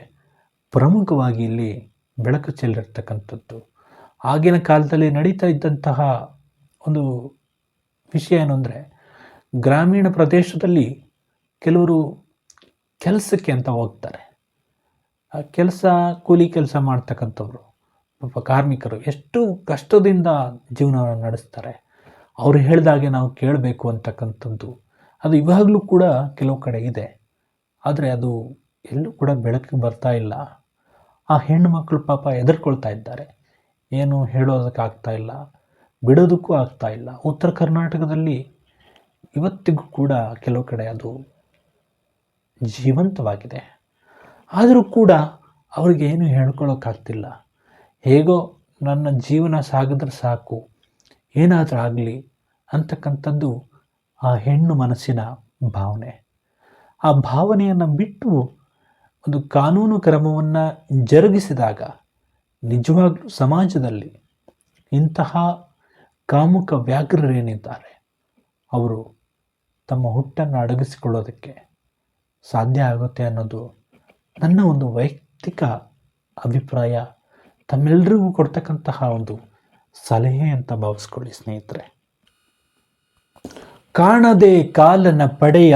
[SPEAKER 1] ಪ್ರಮುಖವಾಗಿ ಇಲ್ಲಿ ಬೆಳಕು ಚೆಲ್ಲಿರ್ತಕ್ಕಂಥದ್ದು. ಆಗಿನ ಕಾಲದಲ್ಲಿ ನಡೀತಾ ಇದ್ದಂತಹ ಒಂದು ವಿಷಯ ಏನು ಅಂದರೆ, ಗ್ರಾಮೀಣ ಪ್ರದೇಶದಲ್ಲಿ ಕೆಲವರು ಕೆಲಸಕ್ಕೆ ಅಂತ ಹೋಗ್ತಾರೆ. ಆ ಕೆಲಸ ಕೂಲಿ ಕೆಲಸ ಮಾಡ್ತಕ್ಕಂಥವ್ರು ಪಾಪ ಕಾರ್ಮಿಕರು ಎಷ್ಟು ಕಷ್ಟದಿಂದ ಜೀವನವನ್ನು ನಡೆಸ್ತಾರೆ. ಅವರು ಹೇಳಿದಾಗೆ ನಾವು ಕೇಳಬೇಕು ಅಂತಕ್ಕಂಥದ್ದು ಅದು ಇವಾಗಲೂ ಕೂಡ ಕೆಲವು ಕಡೆ ಇದೆ. ಆದರೆ ಅದು ಎಲ್ಲೂ ಕೂಡ ಬೆಳಕಿಗೆ ಬರ್ತಾ ಇಲ್ಲ. ಆ ಹೆಣ್ಣು ಮಕ್ಕಳು ಪಾಪ ಹೆದರ್ಕೊಳ್ತಾ ಇದ್ದಾರೆ. ಏನು ಹೇಳೋದಕ್ಕಾಗ್ತಾ ಇಲ್ಲ, ಬಿಡೋದಕ್ಕೂ ಆಗ್ತಾ ಇಲ್ಲ. ಉತ್ತರ ಕರ್ನಾಟಕದಲ್ಲಿ ಇವತ್ತಿಗೂ ಕೂಡ ಕೆಲವು ಕಡೆ ಅದು ಜೀವಂತವಾಗಿದೆ. ಆದರೂ ಕೂಡ ಅವ್ರಿಗೆ ಏನು ಹೇಳ್ಕೊಳ್ಳೋಕ್ಕಾಗ್ತಿಲ್ಲ. ಹೇಗೋ ನನ್ನ ಜೀವನ ಸಾಗಿದ್ರೆ ಸಾಕು, ಏನಾದರೂ ಆಗಲಿ ಅಂತಕ್ಕಂಥದ್ದು ಆ ಹೆಣ್ಣು ಮನಸ್ಸಿನ ಭಾವನೆ. ಆ ಭಾವನೆಯನ್ನು ಬಿಟ್ಟು ಒಂದು ಕಾನೂನು ಕ್ರಮವನ್ನು ಜರುಗಿಸಿದಾಗ ನಿಜವಾಗ್ಲೂ ಸಮಾಜದಲ್ಲಿ ಇಂತಹ ಕಾಮುಕ ವ್ಯಾಘ್ರರೇನಿದ್ದಾರೆ ಅವರು ತಮ್ಮ ಹುಟ್ಟನ್ನು ಅಡಗಿಸಿಕೊಳ್ಳೋದಕ್ಕೆ ಸಾಧ್ಯ ಆಗುತ್ತೆ ಅನ್ನೋದು ನನ್ನ ಒಂದು ವೈಯಕ್ತಿಕ ಅಭಿಪ್ರಾಯ. ತಮ್ಮೆಲ್ಲರಿಗೂ ಕೊಡ್ತಕ್ಕಂತಹ ಒಂದು ಸಲಹೆ ಅಂತ ಭಾವಿಸ್ಕೊಳ್ಳಿ ಸ್ನೇಹಿತರೆ. ಕಾಣದೆ ಕಾಲನ ಪಡೆಯ,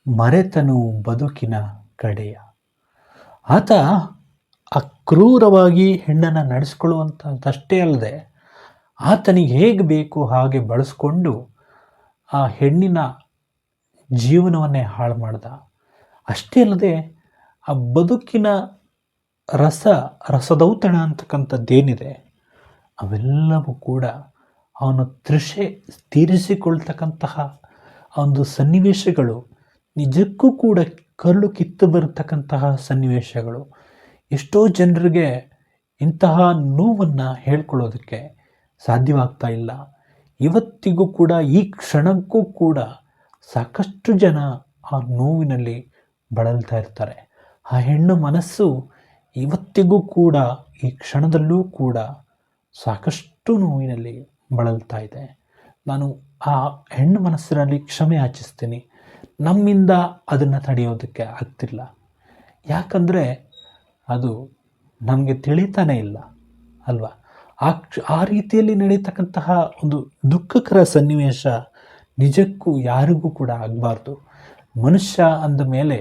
[SPEAKER 1] ಮರೆತನು ಬದುಕಿನ ಕಡೆಯ. ಆತ ಅಕ್ರೂರವಾಗಿ ಹೆಣ್ಣನ್ನು ನಡೆಸ್ಕೊಳ್ಳುವಂಥದ್ದಷ್ಟೇ ಅಲ್ಲದೆ ಆತನಿಗೆ ಹೇಗೆ ಬೇಕು ಹಾಗೆ ಬಳಸ್ಕೊಂಡು ಆ ಹೆಣ್ಣಿನ ಜೀವನವನ್ನೇ ಹಾಳು ಮಾಡ್ದ. ಅಷ್ಟೇ ಅಲ್ಲದೆ ಆ ಬದುಕಿನ ರಸದೌತಣ ಅಂತಕ್ಕಂಥದ್ದೇನಿದೆ ಅವೆಲ್ಲವೂ ಕೂಡ ಅವನು ತೃಷೆ ತೀರಿಸಿಕೊಳ್ತಕ್ಕಂತಹ ಒಂದು ಸನ್ನಿವೇಶಗಳು ನಿಜಕ್ಕೂ ಕೂಡ ಕರುಳು ಕಿತ್ತು ಬರತಕ್ಕಂತಹ ಸನ್ನಿವೇಶಗಳು. ಎಷ್ಟೋ ಜನರಿಗೆ ಇಂತಹ ನೋವನ್ನು ಹೇಳ್ಕೊಳ್ಳೋದಕ್ಕೆ ಸಾಧ್ಯವಾಗ್ತಾ ಇಲ್ಲ. ಇವತ್ತಿಗೂ ಕೂಡ ಈ ಕ್ಷಣಕ್ಕೂ ಕೂಡ ಸಾಕಷ್ಟು ಜನ ಆ ನೋವಿನಲ್ಲಿ ಬಳಲ್ತಾ ಇರ್ತಾರೆ. ಆ ಹೆಣ್ಣು ಮನಸ್ಸು ಇವತ್ತಿಗೂ ಕೂಡ ಈ ಕ್ಷಣದಲ್ಲೂ ಕೂಡ ಸಾಕಷ್ಟು ನೋವಿನಲ್ಲಿ ಬಳಲ್ತಾ ಇದೆ. ನಾನು ಆ ಹೆಣ್ಣು ಮನಸ್ಸಿನಲ್ಲಿ ಕ್ಷಮೆ ಯಾಚಿಸ್ತೀನಿ. ನಮ್ಮಿಂದ ಅದನ್ನು ತಡೆಯೋದಕ್ಕೆ ಆಗ್ತಿಲ್ಲ. ಯಾಕಂದರೆ ಅದು ನಮಗೆ ತಿಳಿತಾನೇ ಇಲ್ಲ ಅಲ್ವಾ. ಆ ರೀತಿಯಲ್ಲಿ ನಡೀತಕ್ಕಂತಹ ಒಂದು ದುಃಖಕರ ಸನ್ನಿವೇಶ ನಿಜಕ್ಕೂ ಯಾರಿಗೂ ಕೂಡ ಆಗಬಾರ್ದು. ಮನುಷ್ಯ ಅಂದ ಮೇಲೆ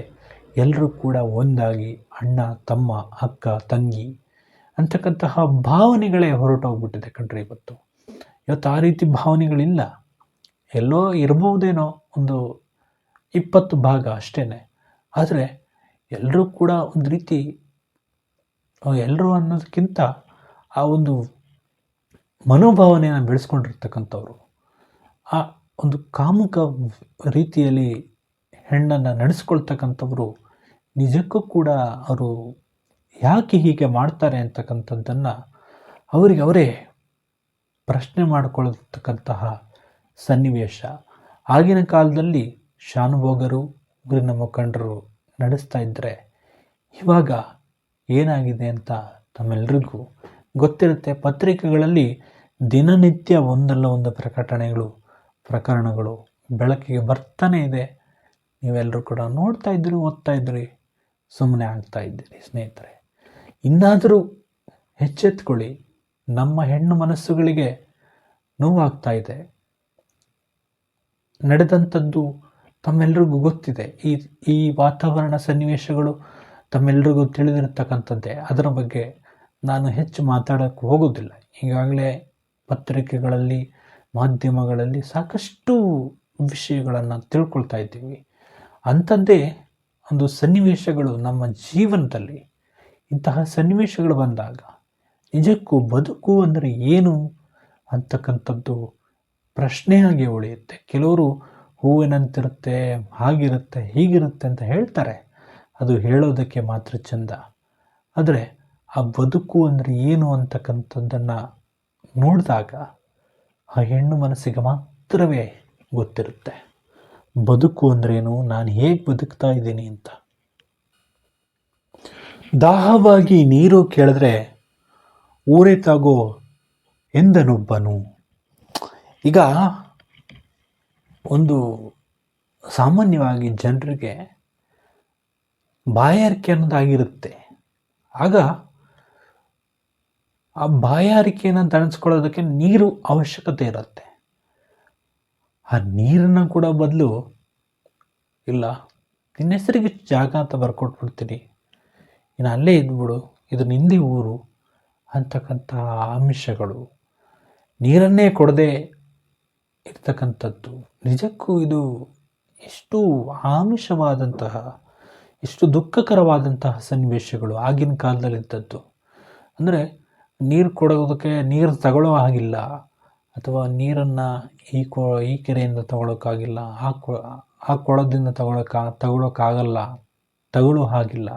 [SPEAKER 1] ಎಲ್ಲರೂ ಕೂಡ ಒಂದಾಗಿ ಅಣ್ಣ ತಮ್ಮ ಅಕ್ಕ ತಂಗಿ ಅಂತಕ್ಕಂತಹ ಭಾವನೆಗಳೇ ಹೊರಟೋಗ್ಬಿಟ್ಟಿದೆ ಕಣ್ರಿ. ಇವತ್ತು ಆ ರೀತಿ ಭಾವನೆಗಳಿಲ್ಲ. ಎಲ್ಲೋ ಇರ್ಬೋದೇನೋ ಒಂದು 20 ಭಾಗ ಅಷ್ಟೇ. ಆದರೆ ಎಲ್ಲರೂ ಕೂಡ ಒಂದು ರೀತಿ ಎಲ್ಲರೂ ಅನ್ನೋದಕ್ಕಿಂತ ಆ ಒಂದು ಮನೋಭಾವನೆಯನ್ನು ಬೆಳೆಸ್ಕೊಂಡಿರ್ತಕ್ಕಂಥವ್ರು ಆ ಒಂದು ಕಾಮುಕ ರೀತಿಯಲ್ಲಿ ಹೆಣ್ಣನ್ನು ನಡೆಸ್ಕೊಳ್ತಕ್ಕಂಥವ್ರು ನಿಜಕ್ಕೂ ಕೂಡ ಅವರು ಯಾಕೆ ಹೀಗೆ ಮಾಡ್ತಾರೆ ಅಂತಕ್ಕಂಥದ್ದನ್ನು ಅವರೇ ಪ್ರಶ್ನೆ ಮಾಡಿಕೊಳ್ಳತಕ್ಕಂತಹ ಸನ್ನಿವೇಶ. ಆಗಿನ ಕಾಲದಲ್ಲಿ ಶಾನುಭೋಗರು ಊರಿನ ಮುಖಂಡರು ನಡೆಸ್ತಾ ಇದ್ದರೆ ಇವಾಗ ಏನಾಗಿದೆ ಅಂತ ತಮ್ಮೆಲ್ಲರಿಗೂ ಗೊತ್ತಿರುತ್ತೆ. ಪತ್ರಿಕೆಗಳಲ್ಲಿ ದಿನನಿತ್ಯ ಒಂದಲ್ಲ ಒಂದು ಪ್ರಕರಣಗಳು ಬೆಳಕಿಗೆ ಬರ್ತಾನೆ ಇದೆ. ನೀವೆಲ್ಲರೂ ಕೂಡ ನೋಡ್ತಾ ಇದ್ರಿ, ಓದ್ತಾ ಇದ್ರಿ, ಸುಮ್ಮನೆ ಆಗ್ತಾ ಇದ್ದೀರಿ ಸ್ನೇಹಿತರೆ. ಇನ್ನಾದರೂ ಎಚ್ಚೆತ್ಕೊಳ್ಳಿ. ನಮ್ಮ ಹೆಣ್ಣು ಮನಸ್ಸುಗಳಿಗೆ ನೋವಾಗ್ತಾ ಇದೆ. ನಡೆದಂಥದ್ದು ತಮ್ಮೆಲ್ಲರಿಗೂ ಗೊತ್ತಿದೆ. ಈ ವಾತಾವರಣ ಸನ್ನಿವೇಶಗಳು ತಮ್ಮೆಲ್ಲರಿಗೂ ತಿಳಿದಿರತಕ್ಕಂಥದ್ದೇ. ಅದರ ಬಗ್ಗೆ ನಾನು ಹೆಚ್ಚು ಮಾತಾಡೋಕ್ಕೆ ಹೋಗೋದಿಲ್ಲ. ಈಗಾಗಲೇ ಪತ್ರಿಕೆಗಳಲ್ಲಿ ಮಾಧ್ಯಮಗಳಲ್ಲಿ ಸಾಕಷ್ಟು ವಿಷಯಗಳನ್ನು ತಿಳ್ಕೊಳ್ತಾ ಇದ್ದೀವಿ. ಅಂಥದ್ದೇ ಒಂದು ಸನ್ನಿವೇಶಗಳು ನಮ್ಮ ಜೀವನದಲ್ಲಿ ಇಂತಹ ಸನ್ನಿವೇಶಗಳು ಬಂದಾಗ ನಿಜಕ್ಕೂ ಬದುಕು ಅಂದರೆ ಏನು ಅಂತಕ್ಕಂಥದ್ದು ಪ್ರಶ್ನೆಯಾಗಿ ಉಳಿಯುತ್ತೆ. ಕೆಲವರು ಹೂವಿನಂತಿರುತ್ತೆ, ಹಾಗಿರುತ್ತೆ, ಹೀಗಿರುತ್ತೆ ಅಂತ ಹೇಳ್ತಾರೆ. ಅದು ಹೇಳೋದಕ್ಕೆ ಮಾತ್ರ ಚೆಂದ. ಆದರೆ ಆ ಬದುಕು ಅಂದರೆ ಏನು ಅಂತಕ್ಕಂಥದ್ದನ್ನು ನೋಡಿದಾಗ ಆ ಹೆಣ್ಣು ಮನಸ್ಸಿಗೆ ಮಾತ್ರವೇ ಗೊತ್ತಿರುತ್ತೆ. ಬದುಕು ಅಂದ್ರೇನು, ನಾನು ಹೇಗೆ ಬದುಕ್ತಾ ಇದ್ದೀನಿ ಅಂತ. ದಾಹವಾಗಿ ನೀರು ಕೇಳಿದ್ರೆ ಊರೇ ತಾಗೋ ಎಂದನೊಬ್ಬನು. ಈಗ ಒಂದು ಸಾಮಾನ್ಯವಾಗಿ ಜನರಿಗೆ ಬಾಯಾರಿಕೆ ಅನ್ನೋದಾಗಿರುತ್ತೆ. ಆಗ ಆ ಬಾಯಾರಿಕೆಯನ್ನು ತಣಿಸ್ಕೊಳ್ಳೋದಕ್ಕೆ ನೀರು ಅವಶ್ಯಕತೆ ಇರುತ್ತೆ. ಆ ನೀರನ್ನು ಕೂಡ ಬದಲು, ಇಲ್ಲ ನಿನ್ನ ಹೆಸರಿಗೆ ಜಾಗ ಅಂತ ಬರ್ಕೊಟ್ಬಿಡ್ತೀನಿ, ಇನ್ನು ಅಲ್ಲೇ ಇದ್ಬಿಡು, ಇದು ನಿಂದಿ ಊರು ಅಂತಕ್ಕಂಥ ಆಮಿಷಗಳು, ನೀರನ್ನೇ ಕೊಡದೆ ಇರ್ತಕ್ಕಂಥದ್ದು. ನಿಜಕ್ಕೂ ಇದು ಎಷ್ಟು ಆಮಿಷವಾದಂತಹ, ಎಷ್ಟು ದುಃಖಕರವಾದಂತಹ ಸನ್ನಿವೇಶಗಳು ಆಗಿನ ಕಾಲದಲ್ಲಿದ್ದದ್ದು. ಅಂದರೆ ನೀರು ಕೊಡೋದಕ್ಕೆ ನೀರು ತಗೊಳ್ಳೋ ಹಾಗಿಲ್ಲ, ಅಥವಾ ನೀರನ್ನು ಈ ಕೆರೆಯಿಂದ ತಗೊಳ್ಳೋಕ್ಕಾಗಿಲ್ಲ, ಆ ಕೊಳದಿಂದ ತಗೊಳ್ಳೋಕ್ಕಾಗಲ್ಲ, ತಗೊಳ್ಳೋ ಹಾಗಿಲ್ಲ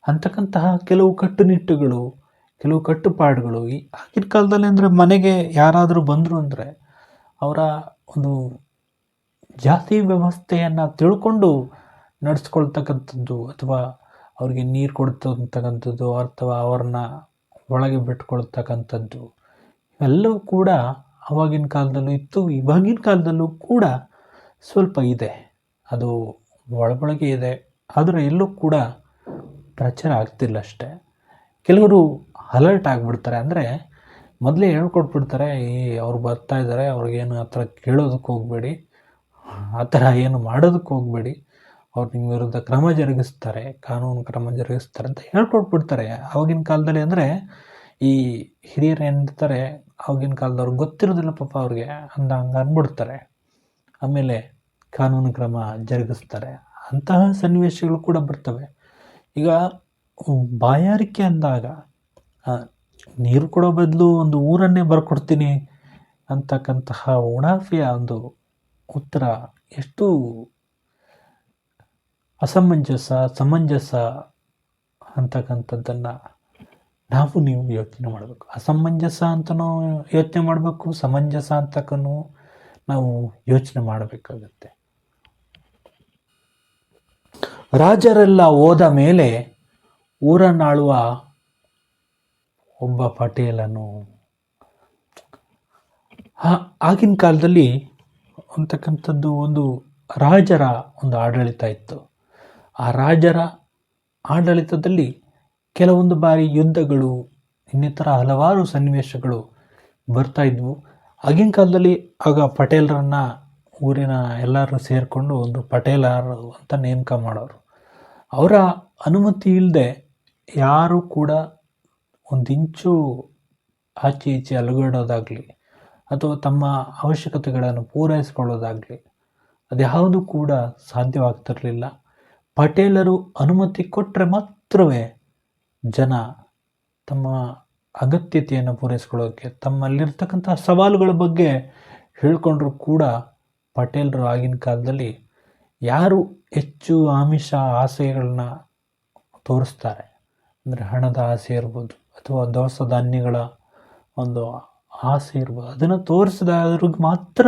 [SPEAKER 1] ಅಂತಕ್ಕಂತಹ ಕೆಲವು ಕಟ್ಟುನಿಟ್ಟುಗಳು, ಕೆಲವು ಕಟ್ಟುಪಾಡುಗಳು ಆಗಿನ ಕಾಲದಲ್ಲಿ. ಅಂದರೆ ಮನೆಗೆ ಯಾರಾದರೂ ಬಂದರು ಅಂದರೆ ಅವರ ಒಂದು ಜಾತಿ ವ್ಯವಸ್ಥೆಯನ್ನು ತಿಳ್ಕೊಂಡು ನಡೆಸ್ಕೊಳ್ತಕ್ಕಂಥದ್ದು, ಅಥವಾ ಅವ್ರಿಗೆ ನೀರು ಕೊಡ್ತಕ್ಕಂಥದ್ದು, ಅಥವಾ ಅವ್ರನ್ನ ಒಳಗೆ ಬಿಟ್ಕೊಳ್ತಕ್ಕಂಥದ್ದು, ಇವೆಲ್ಲವೂ ಕೂಡ ಆವಾಗಿನ ಕಾಲದಲ್ಲೂ ಇತ್ತು, ಇವಾಗಿನ ಕಾಲದಲ್ಲೂ ಕೂಡ ಸ್ವಲ್ಪ ಇದೆ. ಅದು ಒಳಗೊಳಗೆ ಇದೆ, ಆದರೆ ಎಲ್ಲೂ ಕೂಡ ಪ್ರಚಾರ ಆಗ್ತಿಲ್ಲ ಅಷ್ಟೇ. ಕೆಲವರು ಅಲರ್ಟ್ ಆಗಿಬಿಡ್ತಾರೆ. ಅಂದರೆ ಮೊದಲೇ ಹೇಳ್ಕೊಟ್ಬಿಡ್ತಾರೆ, ಅವ್ರು ಬರ್ತಾ ಇದ್ದಾರೆ, ಅವ್ರಿಗೇನು ಆ ಥರ ಕೇಳೋದಕ್ಕೆ ಹೋಗಬೇಡಿ, ಆ ಥರ ಏನು ಮಾಡೋದಕ್ಕೆ ಹೋಗಬೇಡಿ, ಅವ್ರು ನಿಮ್ಮ ವಿರುದ್ಧ ಕ್ರಮ ಜರುಗಿಸ್ತಾರೆ, ಕಾನೂನು ಕ್ರಮ ಜರುಗಿಸ್ತಾರೆ ಅಂತ ಹೇಳ್ಕೊಟ್ಬಿಡ್ತಾರೆ ಆವಾಗಿನ ಕಾಲದಲ್ಲಿ. ಅಂದರೆ ಈ ಹಿರಿಯರು ಏನಿರ್ತಾರೆ ಆವಾಗಿನ ಕಾಲದವ್ರಿಗೆ ಗೊತ್ತಿರೋದಿಲ್ಲ ಪಾಪ ಅವ್ರಿಗೆ, ಹಂಗೆ ಅಂದ್ಬಿಡ್ತಾರೆ. ಆಮೇಲೆ ಕಾನೂನು ಕ್ರಮ ಜರುಗಿಸ್ತಾರೆ. ಅಂತಹ ಸನ್ನಿವೇಶಗಳು ಕೂಡ ಬರ್ತವೆ. ಈಗ ಬಾಯಾರಿಕೆ ಅಂದಾಗ ನೀರು ಕೊಡೋ ಬದಲು ಒಂದು ಊರನ್ನೇ ಬರ್ಕೊಡ್ತೀನಿ ಅಂತಕ್ಕಂತಹ ಉಡಾಫಿಯ ಒಂದು ಉತ್ತರ ಎಷ್ಟು ಸಮಂಜಸ ಅಂತಕ್ಕಂಥದ್ದನ್ನು ನೀವು ಯೋಚನೆ ಮಾಡಬೇಕು. ಅಸಮಂಜಸ ಅಂತನೂ ಯೋಚನೆ ಮಾಡಬೇಕು, ಸಮಂಜಸ ಅಂತಕ್ಕೂ ನಾವು ಯೋಚನೆ ಮಾಡಬೇಕಾಗತ್ತೆ. ರಾಜರೆಲ್ಲ ಹೋದ ಮೇಲೆ ಊರನ್ನಾಳುವ ಒಬ್ಬ ಪಟೇಲನು. ಆಗಿನ ಕಾಲದಲ್ಲಿ ಅಂತಕ್ಕಂಥದ್ದು ಒಂದು ರಾಜರ ಒಂದು ಆಡಳಿತ ಇತ್ತು. ಆ ರಾಜರ ಆಡಳಿತದಲ್ಲಿ ಕೆಲವೊಂದು ಬಾರಿ ಯುದ್ಧಗಳು, ಇನ್ನಿತರ ಹಲವಾರು ಸನ್ನಿವೇಶಗಳು ಬರ್ತಾ ಇದ್ವು. ಆಗಿನ ಕಾಲದಲ್ಲಿ ಆಗ ಪಟೇಲರನ್ನು ಊರಿನ ಎಲ್ಲರೂ ಸೇರಿಕೊಂಡು ಒಂದು ಪಟೇಲರು ಅಂತ ನೇಮಕ ಮಾಡೋರು. ಅವರ ಅನುಮತಿ ಇಲ್ಲದೆ ಯಾರೂ ಕೂಡ ಒಂದಿಂಚು ಆಚೆ ಈಚೆ ಅಲುಗಾಡೋದಾಗಲಿ ಅಥವಾ ತಮ್ಮ ಅವಶ್ಯಕತೆಗಳನ್ನು ಪೂರೈಸಿಕೊಳ್ಳೋದಾಗಲಿ ಅದ್ಯಾವುದು ಕೂಡ ಸಾಧ್ಯವಾಗ್ತಿರಲಿಲ್ಲ. ಪಟೇಲರು ಅನುಮತಿ ಕೊಟ್ಟರೆ ಮಾತ್ರವೇ ಜನ ತಮ್ಮ ಅಗತ್ಯತೆಯನ್ನು ಪೂರೈಸ್ಕೊಳ್ಳೋಕ್ಕೆ, ತಮ್ಮಲ್ಲಿರ್ತಕ್ಕಂಥ ಸವಾಲುಗಳ ಬಗ್ಗೆ ಹೇಳ್ಕೊಂಡ್ರೂ ಕೂಡ ಪಟೇಲರು ಆಗಿನ ಕಾಲದಲ್ಲಿ ಯಾರು ಹೆಚ್ಚು ಆಮಿಷ ಆಸೆಗಳನ್ನ ತೋರಿಸ್ತಾರೆ, ಅಂದರೆ ಹಣದ ಆಸೆ ಇರ್ಬೋದು ಅಥವಾ ದವಸ ಧಾನ್ಯಗಳ ಒಂದು ಆಸೆ ಇರ್ಬೋದು, ಅದನ್ನು ತೋರಿಸಿದವ್ರಿಗೆ ಮಾತ್ರ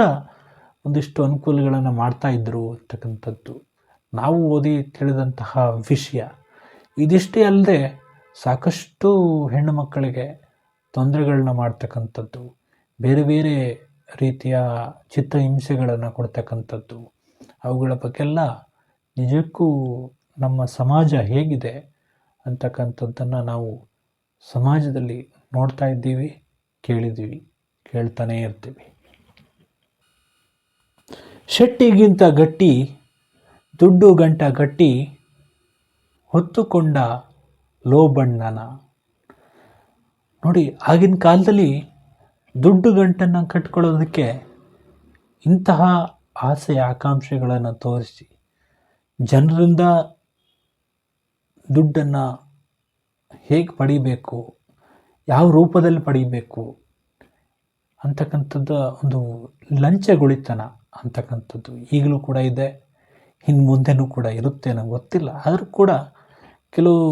[SPEAKER 1] ಒಂದಿಷ್ಟು ಅನುಕೂಲಗಳನ್ನು ಮಾಡ್ತಾಯಿದ್ರು ಅಂತಕ್ಕಂಥದ್ದು ನಾವು ಓದಿ ತಿಳಿದಂತಹ ವಿಷಯ. ಇದಿಷ್ಟೇ ಅಲ್ಲದೆ ಸಾಕಷ್ಟು ಹೆಣ್ಣು ಮಕ್ಕಳಿಗೆ ತೊಂದರೆಗಳನ್ನ ಮಾಡ್ತಕ್ಕಂಥದ್ದು, ಬೇರೆ ಬೇರೆ ರೀತಿಯ ಚಿತ್ರಹಿಂಸೆಗಳನ್ನು ಕೊಡ್ತಕ್ಕಂಥದ್ದು, ಅವುಗಳ ಬಗ್ಗೆಲ್ಲ ನಿಜಕ್ಕೂ ನಮ್ಮ ಸಮಾಜ ಹೇಗಿದೆ ಅಂತಕ್ಕಂಥದ್ದನ್ನು ನಾವು ಸಮಾಜದಲ್ಲಿ ನೋಡ್ತಾ ಇದ್ದೀವಿ, ಕೇಳಿದ್ದೀವಿ, ಕೇಳ್ತಾನೇ ಇರ್ತೀವಿ. ಶೆಟ್ಟಿಗಿಂತ ಗಟ್ಟಿ ದುಡ್ಡು ಗಂಟ ಗಟ್ಟಿ ಹೊತ್ತುಕೊಂಡ ಲೋಬಣ್ಣನ. ನೋಡಿ, ಆಗಿನ ಕಾಲದಲ್ಲಿ ದುಡ್ಡು ಗಂಟನ್ನು ಕಟ್ಕೊಳ್ಳೋದಕ್ಕೆ ಇಂತಹ ಆಸೆ ಆಕಾಂಕ್ಷೆಗಳನ್ನು ತೋರಿಸಿ ಜನರಿಂದ ದುಡ್ಡನ್ನು ಹೇಗೆ ಪಡಿಬೇಕು, ಯಾವ ರೂಪದಲ್ಲಿ ಪಡಿಬೇಕು ಅಂತಕ್ಕಂಥದ್ದು ಒಂದು ಲಂಚಗೊಳಿತನ ಅಂತಕ್ಕಂಥದ್ದು ಈಗಲೂ ಕೂಡ ಇದೆ, ಇನ್ನು ಮುಂದೆನೂ ಕೂಡ ಇರುತ್ತೆ, ನನಗೆ ಗೊತ್ತಿಲ್ಲ. ಆದರೂ ಕೂಡ ಕೆಲವು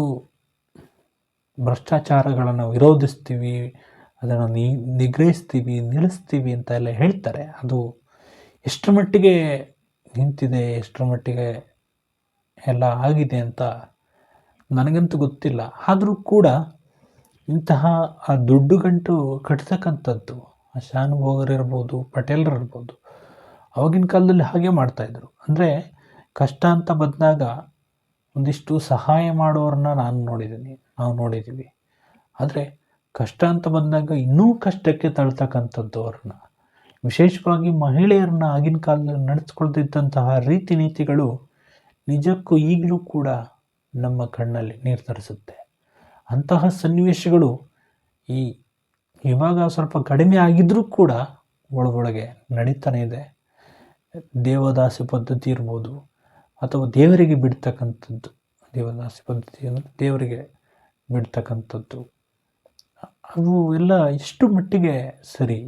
[SPEAKER 1] ಭ್ರಷ್ಟಾಚಾರಗಳನ್ನು ವಿರೋಧಿಸ್ತೀವಿ, ಅದನ್ನು ನಿಗ್ರಹಿಸ್ತೀವಿ, ನಿಲ್ಲಿಸ್ತೀವಿ ಅಂತ ಎಲ್ಲ ಹೇಳ್ತಾರೆ. ಅದು ಎಷ್ಟರ ಮಟ್ಟಿಗೆ ನಿಂತಿದೆ, ಎಷ್ಟರ ಮಟ್ಟಿಗೆ ಎಲ್ಲ ಆಗಿದೆ ಅಂತ ನನಗಂತೂ ಗೊತ್ತಿಲ್ಲ. ಆದರೂ ಕೂಡ ಇಂತಹ ಆ ದುಡ್ಡು ಗಂಟು ಕಟ್ತಕ್ಕಂಥದ್ದು ಶಾನುಭೋಗರಿರ್ಬೋದು, ಪಟೇಲರಿರ್ಬೋದು, ಆವಾಗಿನ ಕಾಲದಲ್ಲಿ ಹಾಗೆ ಮಾಡ್ತಾಯಿದ್ರು. ಅಂದರೆ ಕಷ್ಟ ಅಂತ ಬಂದಾಗ ಒಂದಿಷ್ಟು ಸಹಾಯ ಮಾಡೋರನ್ನ ನಾವು ನೋಡಿದ್ದೀವಿ. ಆದರೆ ಕಷ್ಟ ಅಂತ ಬಂದಾಗ ಇನ್ನೂ ಕಷ್ಟಕ್ಕೆ ತಳ್ತಕ್ಕಂಥದ್ದು ಅವ್ರನ್ನ, ವಿಶೇಷವಾಗಿ ಮಹಿಳೆಯರನ್ನ ಆಗಿನ ಕಾಲದಲ್ಲಿ ನಡೆಸ್ಕೊಳ್ತಿದ್ದಂತಹ ರೀತಿ ನೀತಿಗಳು ನಿಜಕ್ಕೂ ಈಗಲೂ ಕೂಡ ನಮ್ಮ ಕಣ್ಣಲ್ಲಿ ನೀರು ತರಿಸುತ್ತೆ. ಅಂತಹ ಸನ್ನಿವೇಶಗಳು ಇವಾಗ ಸ್ವಲ್ಪ ಕಡಿಮೆ ಆಗಿದ್ರೂ ಕೂಡ ಒಳಗೊಳಗೆ ನಡೀತಾನೆ ಇದೆ. ದೇವದಾಸಿ ಪದ್ಧತಿ ಇರ್ಬೋದು, ಅಥವಾ ದೇವರಿಗೆ ಬಿಡ್ತಕ್ಕಂಥದ್ದು, ದೇವದಾಸಿ ಪದ್ಧತಿಯನ್ನು ದೇವರಿಗೆ ಬಿಡ್ತಕ್ಕಂಥದ್ದು, ಅವು ಎಲ್ಲ ಎಷ್ಟು ಮಟ್ಟಿಗೆ ಸರಿ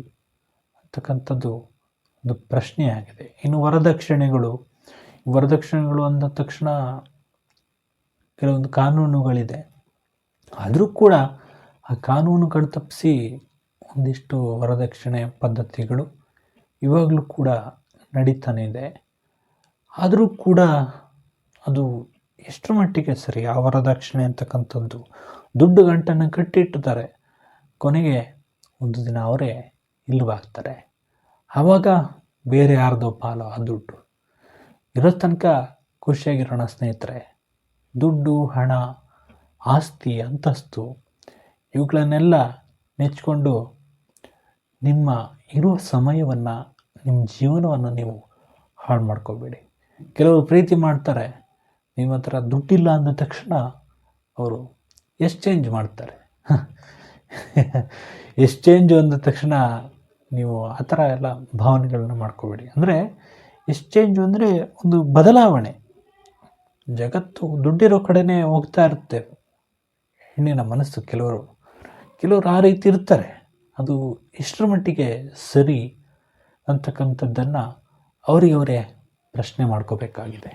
[SPEAKER 1] ಅಂತಕ್ಕಂಥದ್ದು ಒಂದು ಪ್ರಶ್ನೆಯಾಗಿದೆ. ಇನ್ನು ವರದಕ್ಷಿಣೆಗಳು ಅಂದ ತಕ್ಷಣ ಕೆಲವೊಂದು ಕಾನೂನುಗಳಿದೆ. ಆದರೂ ಕೂಡ ಆ ಕಾನೂನುಗಳು ತಪ್ಪಿಸಿ ಒಂದಿಷ್ಟು ವರದಕ್ಷಿಣೆ ಪದ್ಧತಿಗಳು ಇವಾಗಲೂ ಕೂಡ ನಡೀತಾನೆ ಇದೆ. ಆದರೂ ಕೂಡ ಅದು ಎಷ್ಟರ ಮಟ್ಟಿಗೆ ಸರಿ? ಆ ವರದಕ್ಷಿಣೆ ಅಂತಕ್ಕಂಥದ್ದು ದುಡ್ಡು ಗಂಟನ್ನು ಕಟ್ಟಿಟ್ಟಿರ್ತಾರೆ, ಕೊನೆಗೆ ಒಂದು ದಿನ ಅವರೇ ಇಲ್ಲವಾಗ್ತಾರೆ. ಆವಾಗ ಬೇರೆ ಯಾರ್ದೋ ಪಾಲು ಆ ದುಡ್ಡು. ಇರೋ ತನಕ ಖುಷಿಯಾಗಿರೋಣ ಸ್ನೇಹಿತರೆ. ದುಡ್ಡು, ಹಣ, ಆಸ್ತಿ, ಅಂತಸ್ತು ಇವುಗಳನ್ನೆಲ್ಲ ನೆಚ್ಕೊಂಡು ನಿಮ್ಮ ಇರುವ ಸಮಯವನ್ನು, ನಿಮ್ಮ ಜೀವನವನ್ನು ನೀವು ಹಾಳು ಮಾಡ್ಕೋಬೇಡಿ. ಕೆಲವರು ಪ್ರೀತಿ ಮಾಡ್ತಾರೆ, ನಿಮ್ಮ ಹತ್ರ ದುಡ್ಡಿಲ್ಲ ಅಂದ ತಕ್ಷಣ ಅವರು ಎಕ್ಸ್ಚೇಂಜ್ ಮಾಡ್ತಾರೆ. ಎಕ್ಸ್ಚೇಂಜ್ ಅಂದ ತಕ್ಷಣ ನೀವು ಆ ಥರ ಎಲ್ಲ ಭಾವನೆಗಳನ್ನ ಮಾಡ್ಕೋಬೇಡಿ. ಅಂದರೆ ಎಕ್ಸ್ಚೇಂಜ್ ಅಂದರೆ ಒಂದು ಬದಲಾವಣೆ. ಜಗತ್ತು ದುಡ್ಡಿರೋ ಕಡೆನೇ ಹೋಗ್ತಾ ಇರುತ್ತೆ ಹೆಣ್ಣಿನ ಮನಸ್ಸು. ಕೆಲವರು ಆ ರೀತಿ ಇರ್ತಾರೆ. ಅದು ಎಷ್ಟರ ಮಟ್ಟಿಗೆ ಸರಿ ಅಂತಕ್ಕಂಥದ್ದನ್ನು ಅವರೇ ಪ್ರಶ್ನೆ ಮಾಡ್ಕೋಬೇಕಾಗಿದೆ.